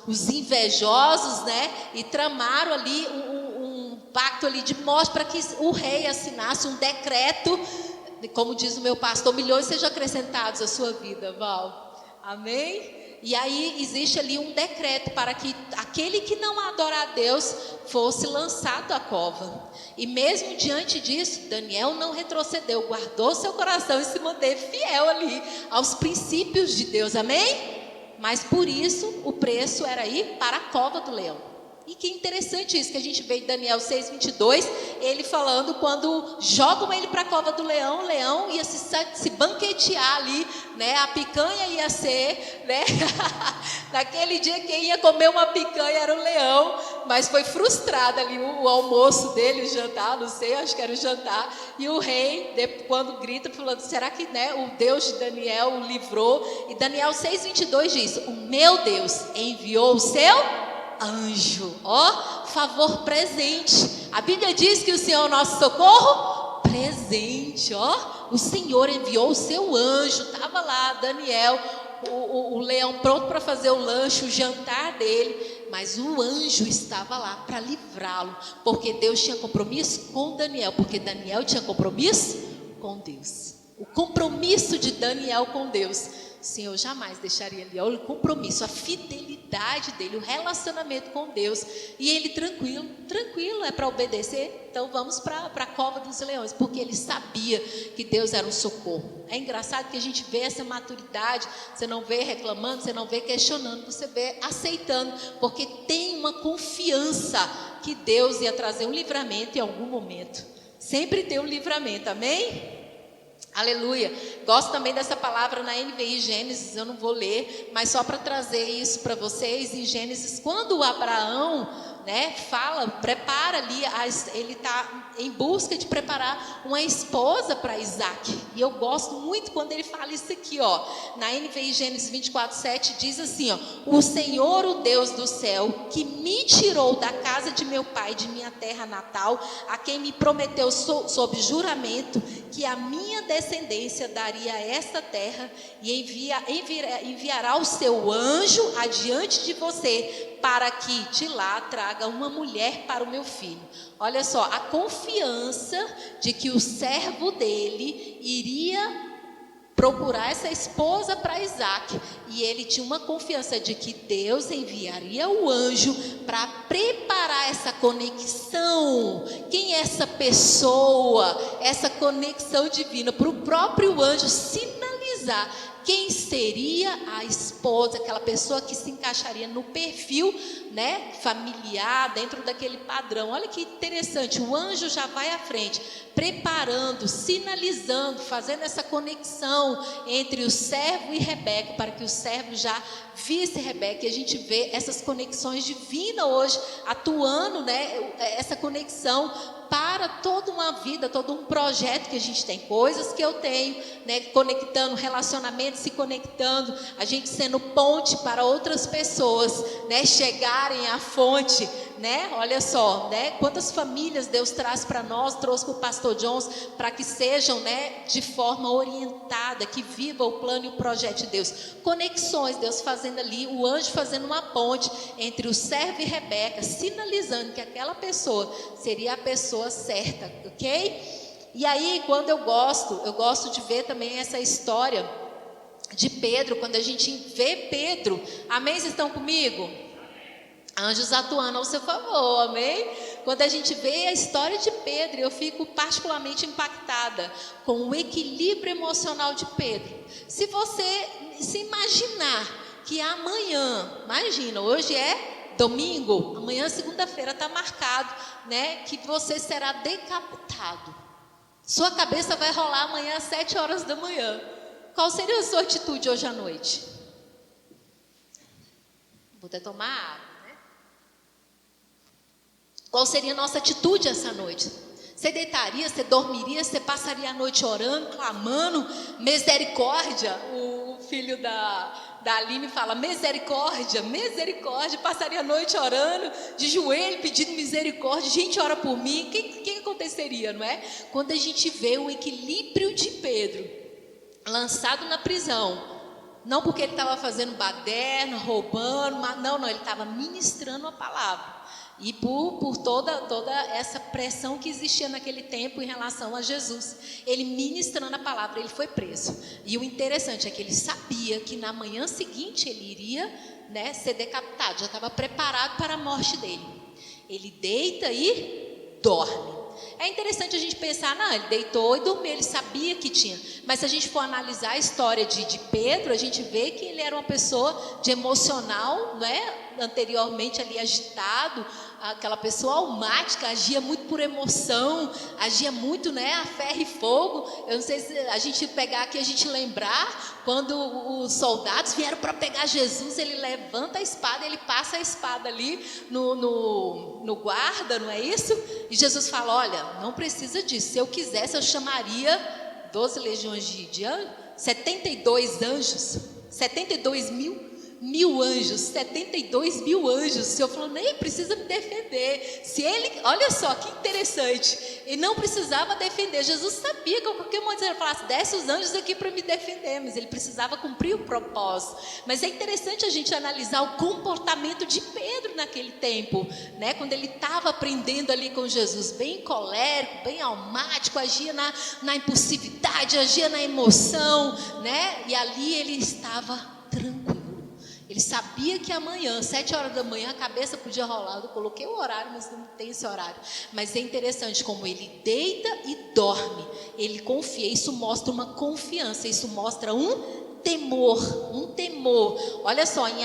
os invejosos, né? E tramaram ali um pacto ali de morte para que o rei assinasse um decreto. Como diz o meu pastor, milhões sejam acrescentados à sua vida, Val. Amém? E aí existe ali um decreto para que aquele que não adorar a Deus fosse lançado à cova. E mesmo diante disso, Daniel não retrocedeu, guardou seu coração e se manteve fiel ali aos princípios de Deus. Amém? Mas por isso o preço era ir para a cova do leão. E que interessante isso, que a gente vê em Daniel 6:22, ele falando quando jogam ele para a cova do leão, o leão ia se banquetear ali, né? A picanha ia ser, né? Naquele dia quem ia comer uma picanha era o leão, mas foi frustrado ali o almoço dele, o jantar, não sei, acho que era o jantar, e o rei, quando grita, falando, será que, né, o Deus de Daniel o livrou? E Daniel 6:22 diz, o meu Deus enviou o seu anjo, ó, favor presente. A Bíblia diz que o Senhor é o nosso socorro presente, ó. O Senhor enviou o seu anjo, estava lá Daniel, o leão pronto para fazer o lanche, o jantar dele, mas o anjo estava lá para livrá-lo, porque Deus tinha compromisso com Daniel, porque Daniel tinha compromisso com Deus. O compromisso de Daniel com Deus, o Senhor jamais deixaria ali, olha o compromisso, a fidelidade dele, o relacionamento com Deus, e ele tranquilo, é para obedecer, então vamos para a cova dos leões, porque ele sabia que Deus era um socorro. É engraçado que a gente vê essa maturidade, você não vê reclamando, você não vê questionando, você vê aceitando, porque tem uma confiança que Deus ia trazer um livramento em algum momento, sempre tem um livramento, amém? Aleluia. Gosto também dessa palavra na NVI Gênesis, eu não vou ler, mas só para trazer isso para vocês, em Gênesis, quando o Abraão, né, prepara ali, ele está em busca de preparar uma esposa para Isaac, e eu gosto muito quando ele fala isso aqui, ó, na NVI Gênesis 24:7 diz assim, ó, o Senhor, o Deus do céu, que me tirou da casa de meu pai, de minha terra natal, a quem me prometeu sob juramento, que a minha descendência daria esta terra, e enviará o seu anjo adiante de você, para que de lá traga uma mulher para o meu filho. Olha só, a confiança de que o servo dele iria procurar essa esposa para Isaac, e ele tinha uma confiança de que Deus enviaria o anjo para preparar essa conexão. Quem é essa pessoa? Essa conexão divina, para o próprio anjo sinalizar quem seria a esposa, aquela pessoa que se encaixaria no perfil, né, familiar, dentro daquele padrão. Olha que interessante, o anjo já vai à frente, preparando, sinalizando, fazendo essa conexão entre o servo e Rebeca, para que o servo já visse Rebeca. E a gente vê essas conexões divinas hoje, atuando, né, essa conexão para toda uma vida, todo um projeto que a gente tem, coisas que eu tenho, né, conectando, relacionamentos se conectando, a gente sendo ponte para outras pessoas, né, chegarem à fonte, né, olha só, né, quantas famílias Deus traz para nós, trouxe para o pastor Jones, para que sejam, né, de forma orientada, que viva o plano e o projeto de Deus, conexões, Deus fazendo ali, o anjo fazendo uma ponte entre o servo e Rebeca, sinalizando que aquela pessoa seria a pessoa certa, ok? E aí, quando eu gosto de ver também essa história de Pedro, quando a gente vê Pedro, amém? Vocês estão comigo? Anjos atuando ao seu favor, amém? Quando a gente vê a história de Pedro, eu fico particularmente impactada com o equilíbrio emocional de Pedro. Se você se imaginar que amanhã, imagina, hoje é domingo, amanhã segunda-feira está marcado, né, que você será decapitado. Sua cabeça vai rolar amanhã às 7 horas da manhã. Qual seria a sua atitude hoje à noite? Vou até tomar água, né? Qual seria a nossa atitude essa noite? Você deitaria, você dormiria, você passaria a noite orando, clamando, misericórdia? O filho da Aline fala, misericórdia, misericórdia. Passaria a noite orando, de joelho, pedindo misericórdia. Gente, ora por mim. O que aconteceria, não é? Quando a gente vê o equilíbrio de Pedro, lançado na prisão, não porque ele estava fazendo baderna, roubando, mas não, ele estava ministrando a palavra. E por toda essa pressão que existia naquele tempo em relação a Jesus, ele ministrando a palavra, ele foi preso. E o interessante é que ele sabia que na manhã seguinte ele iria, né, ser decapitado, já estava preparado para a morte dele. Ele deita e dorme. É interessante a gente pensar, não, ele deitou e dormiu, ele sabia que tinha. Mas se a gente for analisar a história de Pedro, a gente vê que ele era uma pessoa de emocional, não é? Anteriormente ali agitado, aquela pessoa almática, agia muito por emoção, agia muito, né, a ferro e fogo. Eu não sei se a gente pegar aqui, a gente lembrar, quando os soldados vieram para pegar Jesus, ele levanta a espada, ele passa a espada ali no guarda, não é isso? E Jesus fala, olha, não precisa disso, se eu quisesse eu chamaria 12 legiões de anjos, 72 anjos, 72 mil anjos, 72 mil anjos. O Senhor falou, nem precisa me defender. Se ele, olha só que interessante, ele não precisava defender. Jesus sabia que a qualquer momento ele falasse, desce os anjos aqui para me defender, mas ele precisava cumprir o propósito. Mas é interessante a gente analisar o comportamento de Pedro naquele tempo, né? Quando ele estava aprendendo ali com Jesus, bem colérico, bem almático, agia na impulsividade, agia na emoção, né? E ali ele estava tranquilo. Ele sabia que amanhã, 7 horas da manhã, a cabeça podia rolar. Eu coloquei o horário, mas não tem esse horário. Mas é interessante como ele deita e dorme. Ele confia. Isso mostra uma confiança. Isso mostra um temor. Um temor. Olha só, em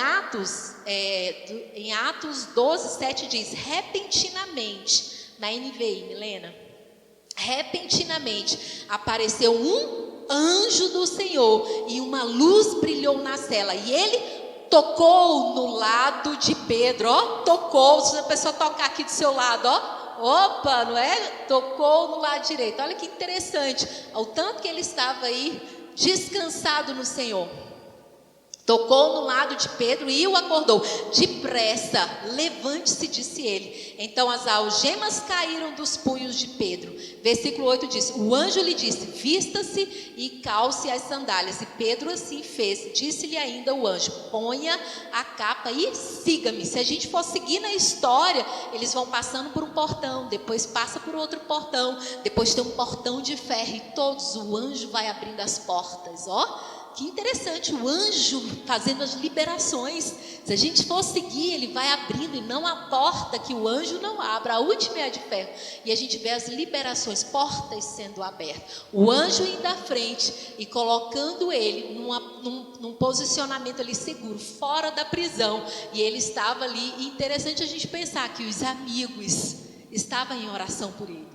Atos 12, 7 diz, repentinamente, na NVI, Milena, repentinamente apareceu um anjo do Senhor e uma luz brilhou na cela. E ele tocou no lado de Pedro, ó, tocou. Se a pessoa tocar aqui do seu lado, ó, opa, não é? Tocou no lado direito. Olha que interessante, o tanto que ele estava aí descansado no Senhor. Tocou no lado de Pedro e o acordou. Depressa, levante-se, disse ele. Então as algemas caíram dos punhos de Pedro. Versículo 8 diz, o anjo lhe disse, vista-se e calce as sandálias. E Pedro assim fez. Disse-lhe ainda o anjo, ponha a capa e siga-me. Se a gente for seguir na história, eles vão passando por um portão, depois passa por outro portão, depois tem um portão de ferro e todos, o anjo vai abrindo as portas, ó. Que interessante, o anjo fazendo as liberações. Se a gente for seguir, ele vai abrindo, e não a porta que o anjo não abre, a última é a de ferro. E a gente vê as liberações, portas sendo abertas. O anjo indo à frente e colocando ele num posicionamento ali seguro, fora da prisão. E ele estava ali, e interessante a gente pensar que os amigos estavam em oração por ele.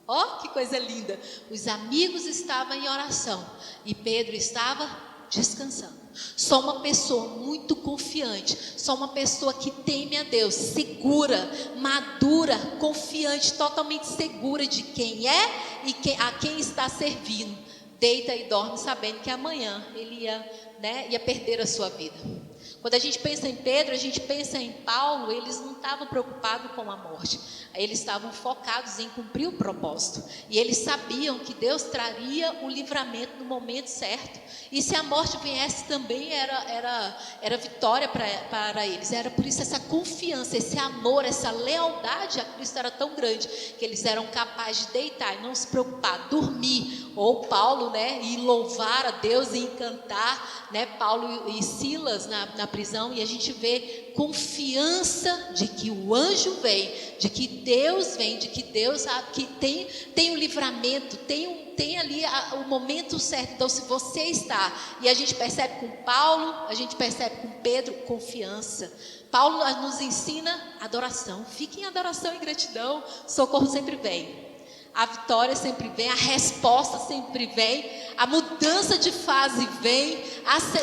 Ó, que coisa linda, os amigos estavam em oração e Pedro estava descansando. Só uma pessoa muito confiante, só uma pessoa que teme a Deus, segura, madura, confiante, totalmente segura de quem é e a quem está servindo, deita e dorme sabendo que amanhã ele ia perder a sua vida. Quando a gente pensa em Pedro, a gente pensa em Paulo, eles não estavam preocupados com a morte, eles estavam focados em cumprir o propósito, e eles sabiam que Deus traria o livramento no momento certo, e se a morte viesse também era vitória para eles. Era por isso essa confiança, esse amor, essa lealdade a Cristo era tão grande, que eles eram capazes de deitar e não se preocupar, dormir, ou Paulo, né, e louvar a Deus e cantar, né, Paulo e Silas na prisão, e a gente vê confiança de que o anjo vem, de que Deus vem, de que Deus que tem o livramento, tem ali o momento certo. Então se você está, e a gente percebe com Paulo, a gente percebe com Pedro, confiança, Paulo nos ensina adoração. Fique em adoração e gratidão. Socorro sempre vem. A vitória sempre vem, a resposta sempre vem, a mudança de fase vem,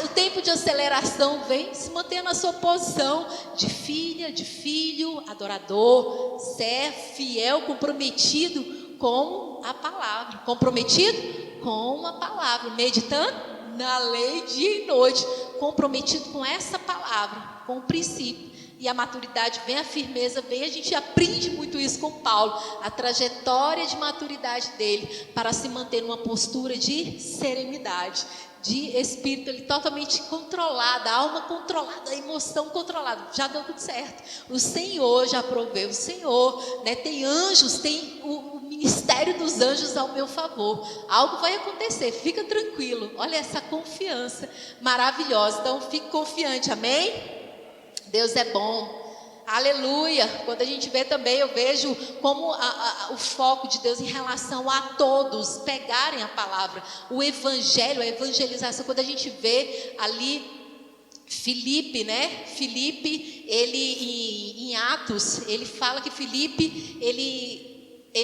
o tempo de aceleração vem. Se mantenha na sua posição de filha, de filho, adorador, servo, fiel, comprometido com a palavra. Comprometido com a palavra, meditando na lei dia e noite, comprometido com essa palavra, com o princípio. E a maturidade vem, a firmeza vem, a gente aprende muito isso com Paulo, a trajetória de maturidade dele, para se manter numa postura de serenidade, de espírito ali totalmente controlado, a alma controlada, a emoção controlada. Já deu tudo certo, o Senhor já proveu, o Senhor, né, tem anjos, tem o ministério dos anjos ao meu favor, algo vai acontecer, fica tranquilo. Olha essa confiança maravilhosa, então fique confiante, amém? Deus é bom, aleluia. Quando a gente vê também, eu vejo como o foco de Deus em relação a todos pegarem a palavra, o evangelho, a evangelização. Quando a gente vê ali Filipe, né? Filipe, ele em Atos, ele fala que Filipe, ele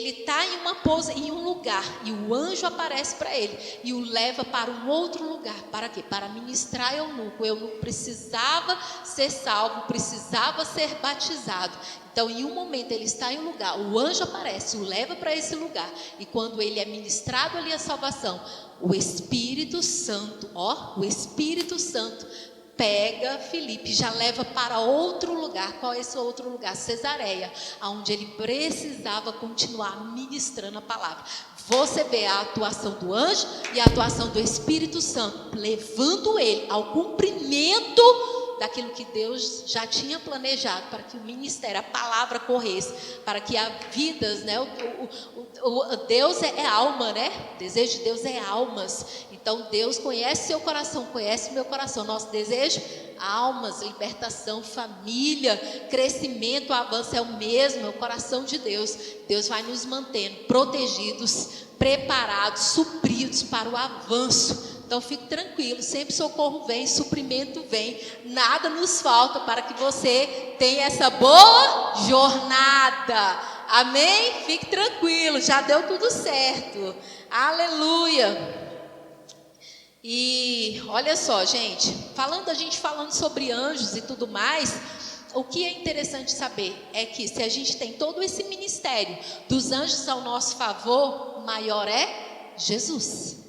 está em um lugar e o anjo aparece para ele e o leva para um outro lugar. Para quê? Para ministrar eunuco. O eunuco precisava ser salvo, precisava ser batizado. Então, em um momento ele está em um lugar, o anjo aparece, o leva para esse lugar. E quando ele é ministrado ali a salvação, o Espírito Santo, o Espírito Santo pega Filipe, já leva para outro lugar. Qual é esse outro lugar? Cesareia, onde ele precisava continuar ministrando a palavra. Você vê a atuação do anjo e a atuação do Espírito Santo, levando ele ao cumprimento daquilo que Deus já tinha planejado, para que o ministério, a palavra corresse, para que as vidas, né, Deus é alma, né? O desejo de Deus é almas. Então Deus conhece seu coração, conhece meu coração. Nosso desejo, almas, libertação, família, crescimento, avanço é o mesmo, é o coração de Deus. Deus vai nos mantendo protegidos, preparados, supridos para o avanço. Então fique tranquilo, sempre socorro vem, suprimento vem, nada nos falta para que você tenha essa boa jornada, amém? Fique tranquilo, já deu tudo certo, aleluia. E olha só, gente, a gente falando sobre anjos e tudo mais, o que é interessante saber é que se a gente tem todo esse ministério dos anjos ao nosso favor, maior é Jesus.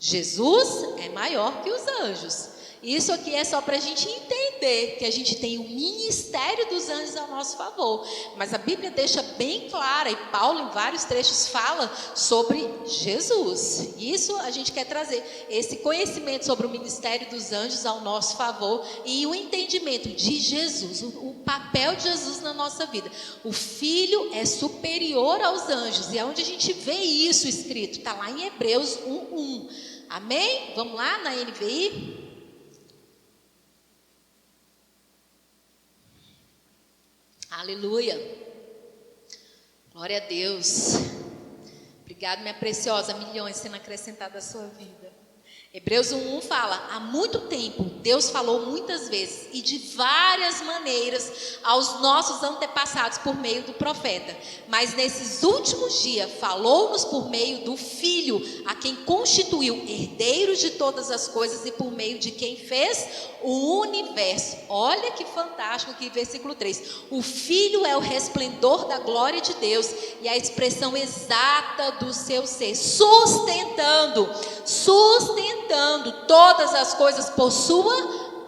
Jesus é maior que os anjos. Isso aqui é só para a gente entender que a gente tem o ministério dos anjos ao nosso favor. Mas a Bíblia deixa bem clara, e Paulo em vários trechos fala sobre Jesus. Isso a gente quer trazer, esse conhecimento sobre o ministério dos anjos ao nosso favor e o entendimento de Jesus, o papel de Jesus na nossa vida. O Filho é superior aos anjos, e é onde a gente vê isso escrito, está lá em Hebreus 1:1. Amém? Vamos lá na NVI? Aleluia. Glória a Deus. Obrigado, minha preciosa, milhões sendo acrescentados à sua vida. Hebreus 1:1 fala: há muito tempo Deus falou muitas vezes e de várias maneiras aos nossos antepassados por meio do profeta, mas nesses últimos dias falou-nos por meio do Filho, a quem constituiu herdeiros de todas as coisas e por meio de quem fez o universo. Olha que fantástico aqui, versículo 3. O Filho é o resplendor da glória de Deus e a expressão exata do seu ser, sustentando todas as coisas por sua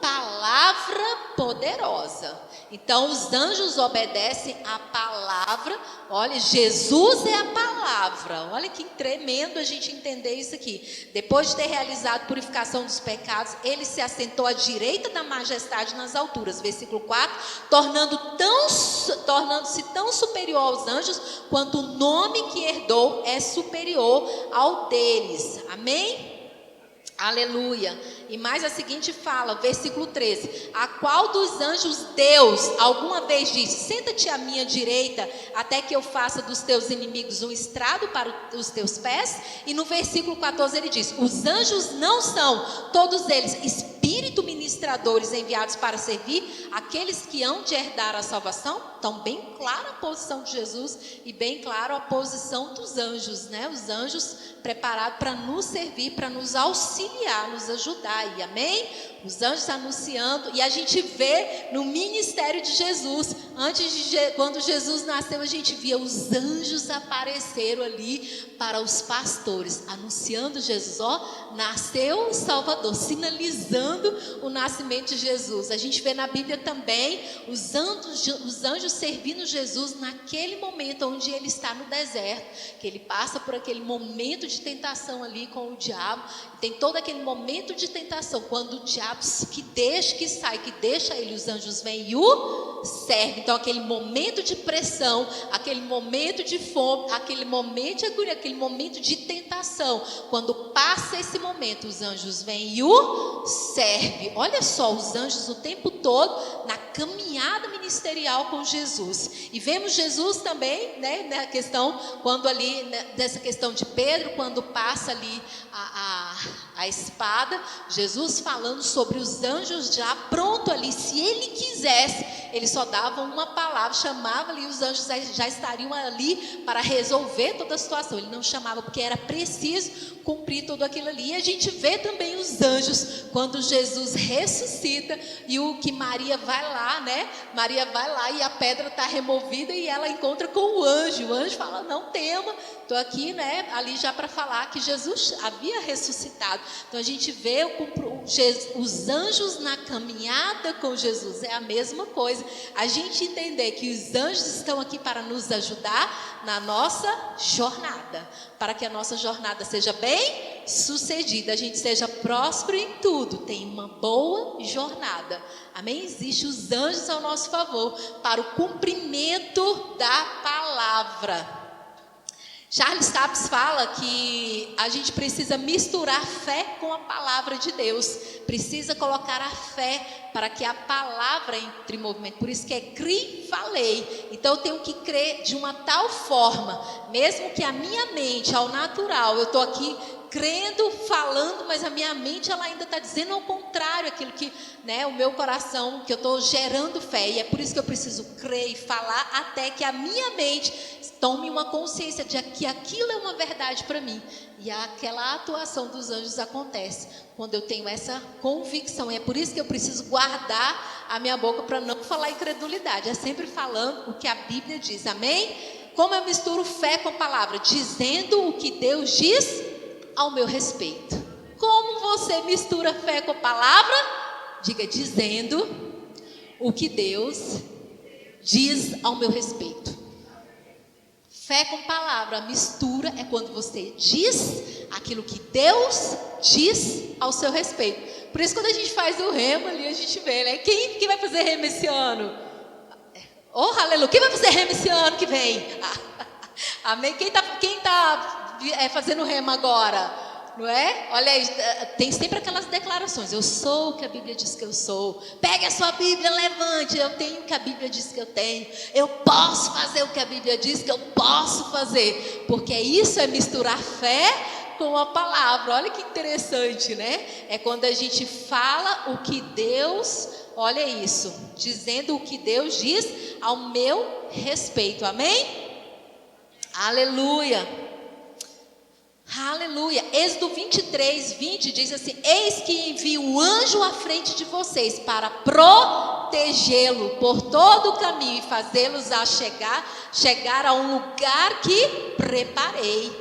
palavra poderosa. Então os anjos obedecem à palavra. Olha, Jesus é a palavra. Olha que tremendo a gente entender isso aqui. Depois de ter realizado a purificação dos pecados, ele se assentou à direita da majestade nas alturas. Versículo 4, tornando-se tão superior aos anjos, quanto o nome que herdou é superior ao deles. Amém? Aleluia. E mais a seguinte fala, versículo 13: a qual dos anjos Deus alguma vez disse: senta-te à minha direita, até que eu faça dos teus inimigos um estrado para os teus pés? E no versículo 14 ele diz: os anjos não são todos eles espírito ministrador ministradores enviados para servir aqueles que hão de herdar a salvação. Então, bem clara a posição de Jesus e bem claro a posição dos anjos, né? Os anjos preparados para nos servir, para nos auxiliar, nos ajudar aí, amém? Os anjos anunciando, e a gente vê no ministério de Jesus, quando Jesus nasceu, a gente via os anjos apareceram ali para os pastores, anunciando Jesus, nasceu o Salvador, sinalizando o nascimento de Jesus. A gente vê na Bíblia também os anjos servindo Jesus naquele momento onde ele está no deserto, que ele passa por aquele momento de tentação ali com o diabo, tem todo aquele momento de tentação, quando o diabo que deixa ele, os anjos vêm e o servem. Então aquele momento de pressão, aquele momento de fome, aquele momento de agonia, aquele momento de tentação, quando passa esse momento, os anjos vêm e o servem. Olha só, os anjos o tempo todo na caminhada ministerial com Jesus. E vemos Jesus também, né, na questão, quando ali, né, dessa questão de Pedro, quando passa ali a espada, Jesus falando sobre os anjos já pronto ali, se ele quisesse, ele só dava uma palavra, chamava ali, os anjos já estariam ali para resolver toda a situação. Ele não chamava porque era preciso cumprir tudo aquilo ali. E a gente vê também os anjos quando Jesus ressuscita e o que Maria vai lá, né? Maria vai lá e a pedra está removida e ela encontra com o anjo. O anjo fala: não tema, estou aqui, né? Ali já para falar que Jesus havia ressuscitado. Então a gente vê os anjos na caminhada com Jesus, é a mesma coisa. A gente entender que os anjos estão aqui para nos ajudar na nossa jornada, para que a nossa jornada seja bem sucedida, a gente seja próspero em tudo, tenha uma boa jornada, amém? Existem os anjos ao nosso favor para o cumprimento da palavra. Charles Capps fala que a gente precisa misturar fé com a palavra de Deus, precisa colocar a fé para que a palavra entre em movimento, por isso que é cri, falei. Então eu tenho que crer de uma tal forma, mesmo que a minha mente, ao natural, eu estou aqui crendo, falando, mas a minha mente ela ainda está dizendo ao contrário, aquilo que, né, o meu coração, que eu estou gerando fé, e é por isso que eu preciso crer e falar, até que a minha mente tome uma consciência de que aquilo é uma verdade para mim, e aquela atuação dos anjos acontece, quando eu tenho essa convicção, e é por isso que eu preciso guardar a minha boca para não falar incredulidade, é sempre falando o que a Bíblia diz, amém? Como eu misturo fé com a palavra? Dizendo o que Deus diz ao meu respeito. Como você mistura fé com a palavra? Diga: dizendo o que Deus diz ao meu respeito. Fé com palavra, a mistura é quando você diz aquilo que Deus diz ao seu respeito. Por isso, quando a gente faz o remo ali, a gente vê, né? Quem vai fazer remo esse ano? Oh, aleluia! Quem vai fazer remo esse ano que vem? Amém? Quem tá fazendo remo agora? Não é? Olha aí, tem sempre aquelas declarações: eu sou o que a Bíblia diz que eu sou. Pegue a sua Bíblia, levante. Eu tenho o que a Bíblia diz que eu tenho. Eu posso fazer o que a Bíblia diz que eu posso fazer. Porque isso é misturar fé com a palavra. Olha que interessante, né? É quando a gente fala o que Deus, olha isso, dizendo o que Deus diz ao meu respeito, amém? Aleluia. Aleluia. Êxodo 23:20 diz assim: eis que envio um anjo à frente de vocês para protegê-lo por todo o caminho e fazê-los a chegar a um lugar que preparei.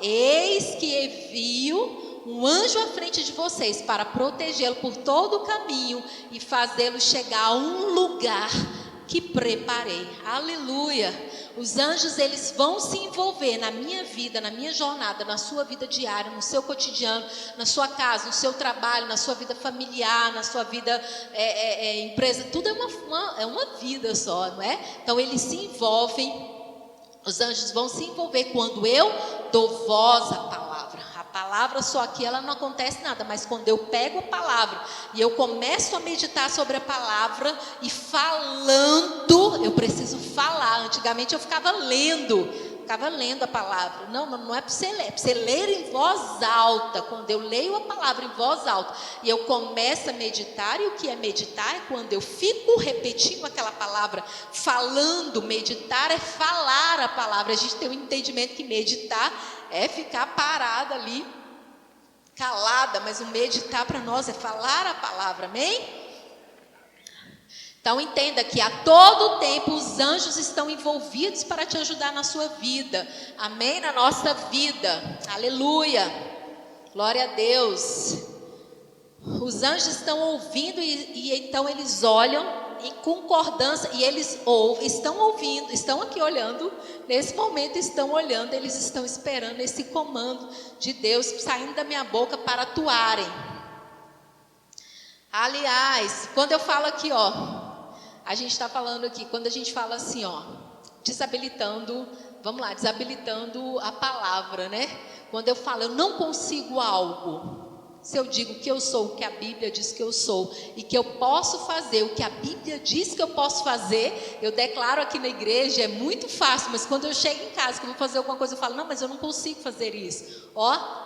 Eis que envio um anjo à frente de vocês para protegê-lo por todo o caminho e fazê-lo chegar a um lugar que preparei. Aleluia. Os anjos, eles vão se envolver na minha vida, na minha jornada, na sua vida diária, no seu cotidiano, na sua casa, no seu trabalho, na sua vida familiar, na sua vida empresa. Tudo é uma vida só, não é? Então eles se envolvem. Os anjos vão se envolver quando eu dou voz à palavra. A palavra só aqui, ela não acontece nada, mas quando eu pego a palavra e eu começo a meditar sobre a palavra e falando, eu preciso falar. Antigamente eu ficava lendo, ficava lendo a palavra. Não é para você ler, é para você ler em voz alta. Quando eu leio a palavra em voz alta e eu começo a meditar, e o que é meditar? É quando eu fico repetindo aquela palavra, falando. Meditar é falar a palavra. A gente tem um entendimento que meditar é ficar parada ali, calada, mas o meditar para nós é falar a palavra, amém? Então entenda que a todo tempo os anjos estão envolvidos para te ajudar na sua vida, amém? Na nossa vida, aleluia, glória a Deus. Os anjos estão ouvindo e então eles olham em concordância, e eles estão ouvindo, estão aqui olhando, nesse momento estão olhando, eles estão esperando esse comando de Deus saindo da minha boca para atuarem. Aliás, quando eu falo aqui, a gente está falando aqui, quando a gente fala assim, desabilitando, vamos lá, desabilitando a palavra, né? Quando eu falo, eu não consigo algo, se eu digo que eu sou o que a Bíblia diz que eu sou e que eu posso fazer o que a Bíblia diz que eu posso fazer, eu declaro aqui na igreja, é muito fácil, mas quando eu chego em casa, que eu vou fazer alguma coisa, eu falo, não, mas eu não consigo fazer isso,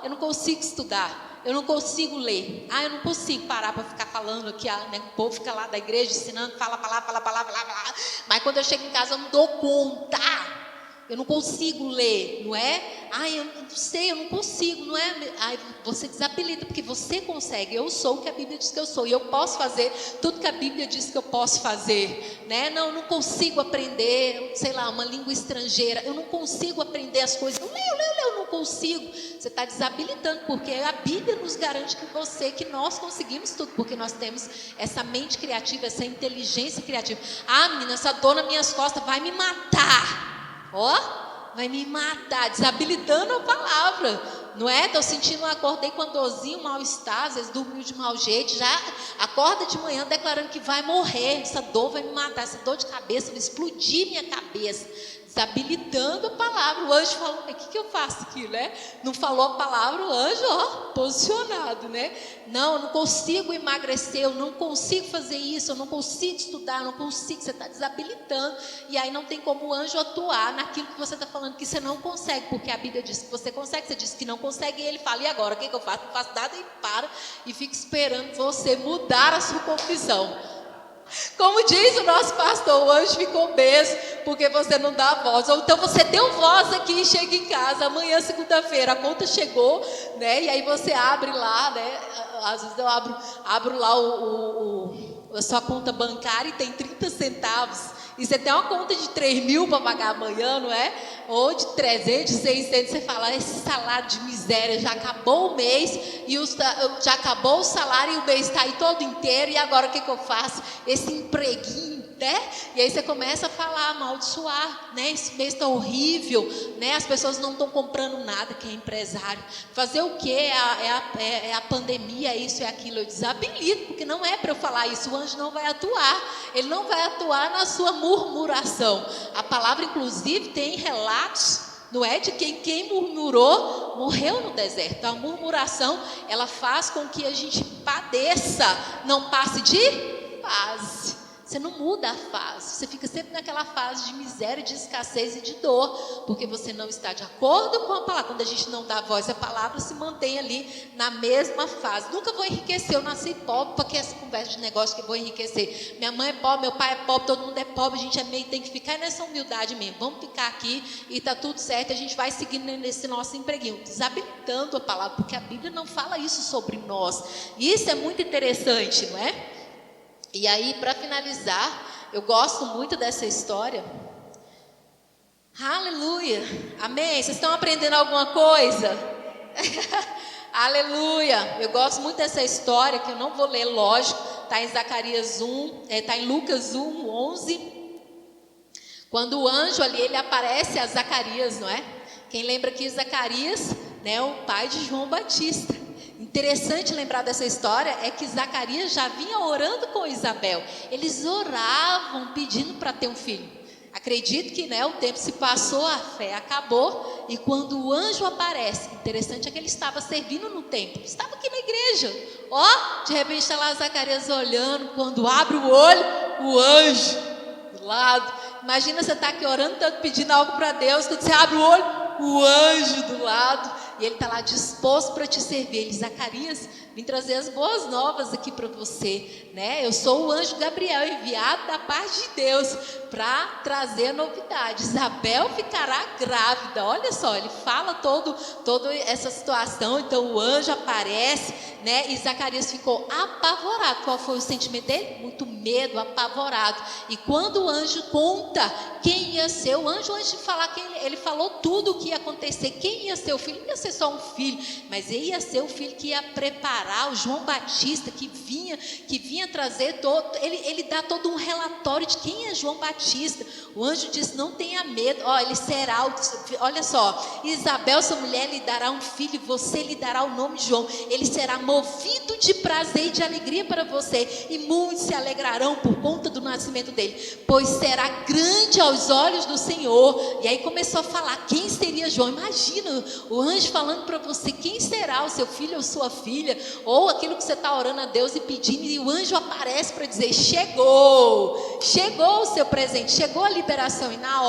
eu não consigo estudar, eu não consigo ler, eu não consigo parar para ficar falando aqui, né? O povo fica lá da igreja ensinando, fala palavra, mas quando eu chego em casa eu não dou conta. Eu não consigo ler, não é? Eu não sei, eu não consigo, não é? Você desabilita, porque você consegue. Eu sou o que a Bíblia diz que eu sou, e eu posso fazer tudo que a Bíblia diz que eu posso fazer, né? Não, eu não consigo aprender, sei lá, uma língua estrangeira. Eu não consigo aprender as coisas. Eu não consigo. Você está desabilitando, porque a Bíblia nos garante que nós conseguimos tudo, porque nós temos essa mente criativa, essa inteligência criativa. Menina, essa dor nas minhas costas vai me matar. Vai me matar, desabilitando a palavra, não é? Estou sentindo, acordei com uma dorzinha, um mal-estar, às vezes dormiu de mau jeito, já acorda de manhã declarando que vai morrer, essa dor vai me matar, essa dor de cabeça vai explodir minha cabeça, desabilitando a palavra. O anjo falou, o que eu faço aqui, né? Não falou a palavra, o anjo, posicionado, né? Não, eu não consigo emagrecer, eu não consigo fazer isso, eu não consigo estudar, eu não consigo, você está desabilitando, e aí não tem como o anjo atuar naquilo que você está falando que você não consegue, porque a Bíblia diz que você consegue, você diz que não consegue, e ele fala, e agora, o que eu faço? Não faço nada, e para, e fica esperando você mudar a sua confissão. Como diz o nosso pastor, o anjo ficou obeso porque você não dá voz. Ou então você deu voz aqui e chega em casa, amanhã, segunda-feira, a conta chegou, né? E aí você abre lá, né? Às vezes eu abro lá a sua conta bancária e tem 30 centavos. E você tem uma conta de 3.000 para pagar amanhã, não é? Ou de 300, de 600, você fala, esse salário de miséria, já acabou o mês, já acabou o salário e o mês está aí todo inteiro, e agora o que eu faço? Esse empreguinho, né? E aí você começa a falar, amaldiçoar, né? Esse mês está horrível, né? As pessoas não estão comprando nada, quem é empresário. Fazer o quê? É a pandemia, é isso, é aquilo. Eu desabilito, porque não é para eu falar isso, o anjo não vai atuar, ele não vai atuar na sua murmuração. A palavra, inclusive, tem relatos, não é, de quem murmurou morreu no deserto. Então, a murmuração, ela faz com que a gente padeça, não passe de fase. Você não muda a fase, você fica sempre naquela fase de miséria, de escassez e de dor, porque você não está de acordo com a palavra. Quando a gente não dá voz à palavra, se mantém ali na mesma fase. Nunca vou enriquecer, eu nasci pobre, para que essa conversa de negócio que eu vou enriquecer? Minha mãe é pobre, meu pai é pobre, todo mundo é pobre, a gente é meio, tem que ficar nessa humildade mesmo. Vamos ficar aqui e está tudo certo, a gente vai seguindo nesse nosso empreguinho, desabilitando a palavra, porque a Bíblia não fala isso sobre nós. E isso é muito interessante, não é? E aí, para finalizar, eu gosto muito dessa história. Aleluia, amém? Vocês estão aprendendo alguma coisa? Aleluia, eu gosto muito dessa história, que eu não vou ler, lógico, está em Zacarias 1, está em Lucas 1, 11. Quando o anjo ali, ele aparece a Zacarias, não é? Quem lembra que Zacarias, né, é o pai de João Batista. Interessante lembrar dessa história é que Zacarias já vinha orando com Isabel. Eles oravam pedindo para ter um filho. Acredito que, né, o tempo se passou, a fé acabou, e quando o anjo aparece, interessante é que ele estava servindo no templo, estava aqui na igreja, de repente está lá Zacarias olhando, quando abre o olho, o anjo do lado, Imagina você estar aqui orando tanto, pedindo algo para Deus, quando você abre o olho, o anjo do lado, e ele está lá disposto para te servir. Ele, Zacarias, vim trazer as boas novas aqui para você, né? Eu sou o anjo Gabriel, enviado da parte de Deus para trazer novidade. Isabel ficará grávida. Olha só, ele fala toda essa situação. Então o anjo aparece, né? E Zacarias ficou apavorado. Qual foi o sentimento dele? Muito medo, apavorado. E quando o anjo conta quem ia ser, o anjo, antes de falar quem ele falou tudo o que ia acontecer, quem ia ser o filho. Não ia ser só um filho, mas ele ia ser o filho que ia preparar o João Batista, que vinha trazer ele dá todo um relatório de quem é João Batista. O anjo disse: não tenha medo, ele será olha só, Isabel, sua mulher, lhe dará um filho, e você lhe dará o nome de João. Ele será movido de prazer e de alegria para você, e muitos se alegrarão por conta do nascimento dele, pois será grande aos olhos do Senhor. E aí começou a falar quem seria João. Imagina o anjo falando para você quem será o seu filho ou sua filha, ou aquilo que você está orando a Deus e pedindo, e o anjo aparece para dizer: chegou o seu presente, chegou a liberação. E na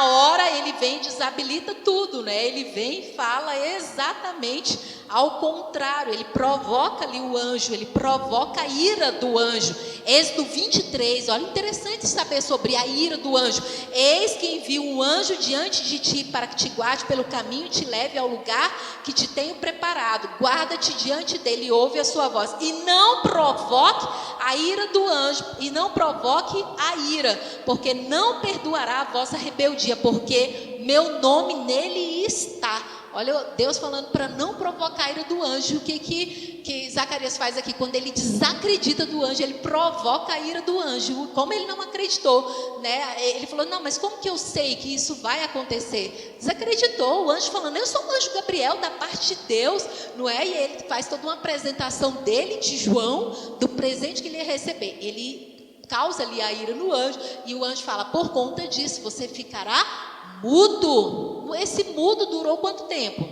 hora ele vem e desabilita tudo, né? Ele vem e fala exatamente ao contrário. Ele provoca ali o anjo, ele provoca a ira do anjo. Êxodo 23, olha, interessante saber sobre a ira do anjo. Eis que envio um anjo diante de ti para que te guarde pelo caminho e te leve ao lugar que te tenho preparado. Guarda-te diante dele e ouve a sua voz, e não provoque a ira do anjo, e não provoque a ira, porque não perdoará a vossa rebeldia, porque meu nome nele está. Olha, Deus falando para não provocar a ira do anjo. O que Zacarias faz aqui? Quando ele desacredita do anjo, ele provoca a ira do anjo. Como ele não acreditou, né? Ele falou: não, mas como que eu sei que isso vai acontecer? Desacreditou. O anjo falando: eu sou o anjo Gabriel da parte de Deus, não é? E ele faz toda uma apresentação dele, de João, do presente que ele ia receber. Ele causa ali a ira no anjo, e o anjo fala: por conta disso você ficará mudo. Esse mudo durou quanto tempo?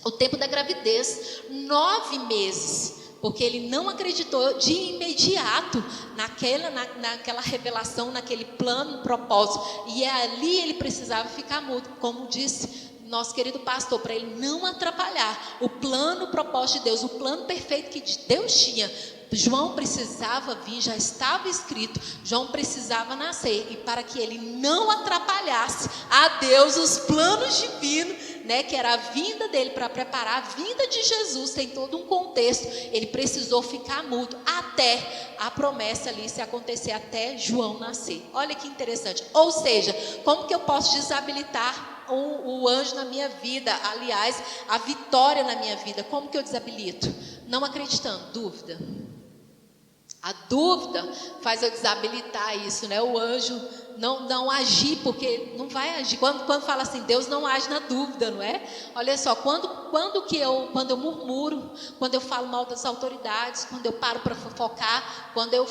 O tempo da gravidez, 9 meses, porque ele não acreditou de imediato naquela revelação, naquele plano, propósito, e ali ele precisava ficar mudo, como disse nosso querido pastor, para ele não atrapalhar o plano, o propósito de Deus, o plano perfeito que Deus tinha. João precisava vir, já estava escrito, João precisava nascer, e para que ele não atrapalhasse a Deus os planos divinos, né, que era a vinda dele, para preparar a vinda de Jesus, tem todo um contexto, ele precisou ficar mudo até a promessa ali se acontecer, até João nascer. Olha que interessante. Ou seja, como que eu posso desabilitar o anjo na minha vida? Aliás, a vitória na minha vida, como que eu desabilito? Não acreditando, dúvida. A dúvida faz eu desabilitar isso, né? O anjo não agir, porque não vai agir. Quando fala assim, Deus não age na dúvida, não é? Olha só, quando eu murmuro, quando eu falo mal das autoridades, quando eu paro para fofocar, quando eu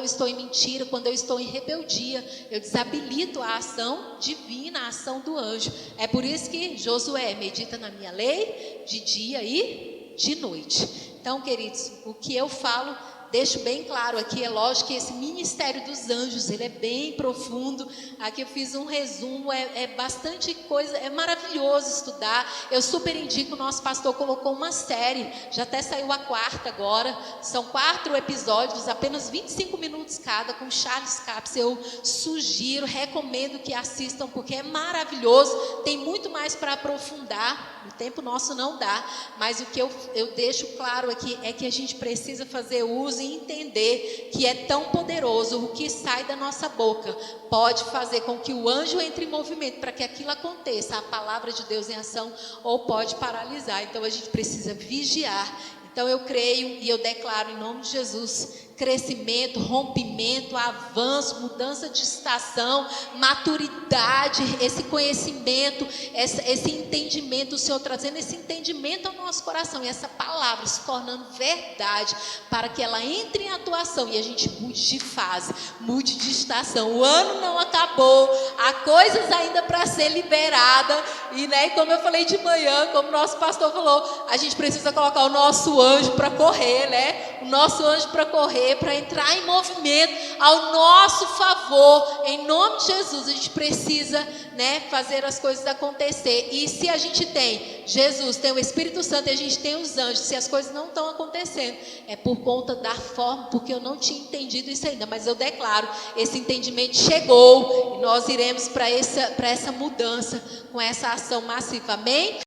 estou em mentira, quando eu estou em rebeldia, eu desabilito a ação divina, a ação do anjo. É por isso que Josué medita na minha lei de dia e de noite. Então, queridos, o que eu falo, deixo bem claro aqui, é lógico que esse ministério dos anjos, ele é bem profundo. Aqui eu fiz um resumo, é bastante coisa, é maravilhoso estudar. Eu super indico, o nosso pastor colocou uma série, já até saiu a 4ª agora, são 4 episódios, apenas 25 minutos cada, com Charles Capps. Eu sugiro, recomendo que assistam, porque é maravilhoso, tem muito mais para aprofundar, o tempo nosso não dá, mas o que eu deixo claro aqui é que a gente precisa fazer uso e entender que é tão poderoso. O que sai da nossa boca pode fazer com que o anjo entre em movimento para que aquilo aconteça, a palavra de Deus em ação, ou pode paralisar. Então a gente precisa vigiar. Então eu creio e eu declaro em nome de Jesus crescimento, rompimento, avanço, mudança de estação, maturidade, esse conhecimento, esse entendimento, o Senhor trazendo esse entendimento ao nosso coração, e essa palavra se tornando verdade, para que ela entre em atuação e a gente mude de fase, mude de estação. O ano não acabou, há coisas ainda para ser liberada. E, né, como eu falei de manhã, como o nosso pastor falou, a gente precisa colocar o nosso anjo para correr, né? O nosso anjo para correr, para entrar em movimento ao nosso favor. Em nome de Jesus, a gente precisa, né, fazer as coisas acontecer. E se a gente tem Jesus, tem o Espírito Santo e a gente tem os anjos, se as coisas não estão acontecendo, é por conta da forma, porque eu não tinha entendido isso ainda, mas eu declaro, esse entendimento chegou e nós iremos para essa mudança com essa ação massiva, amém?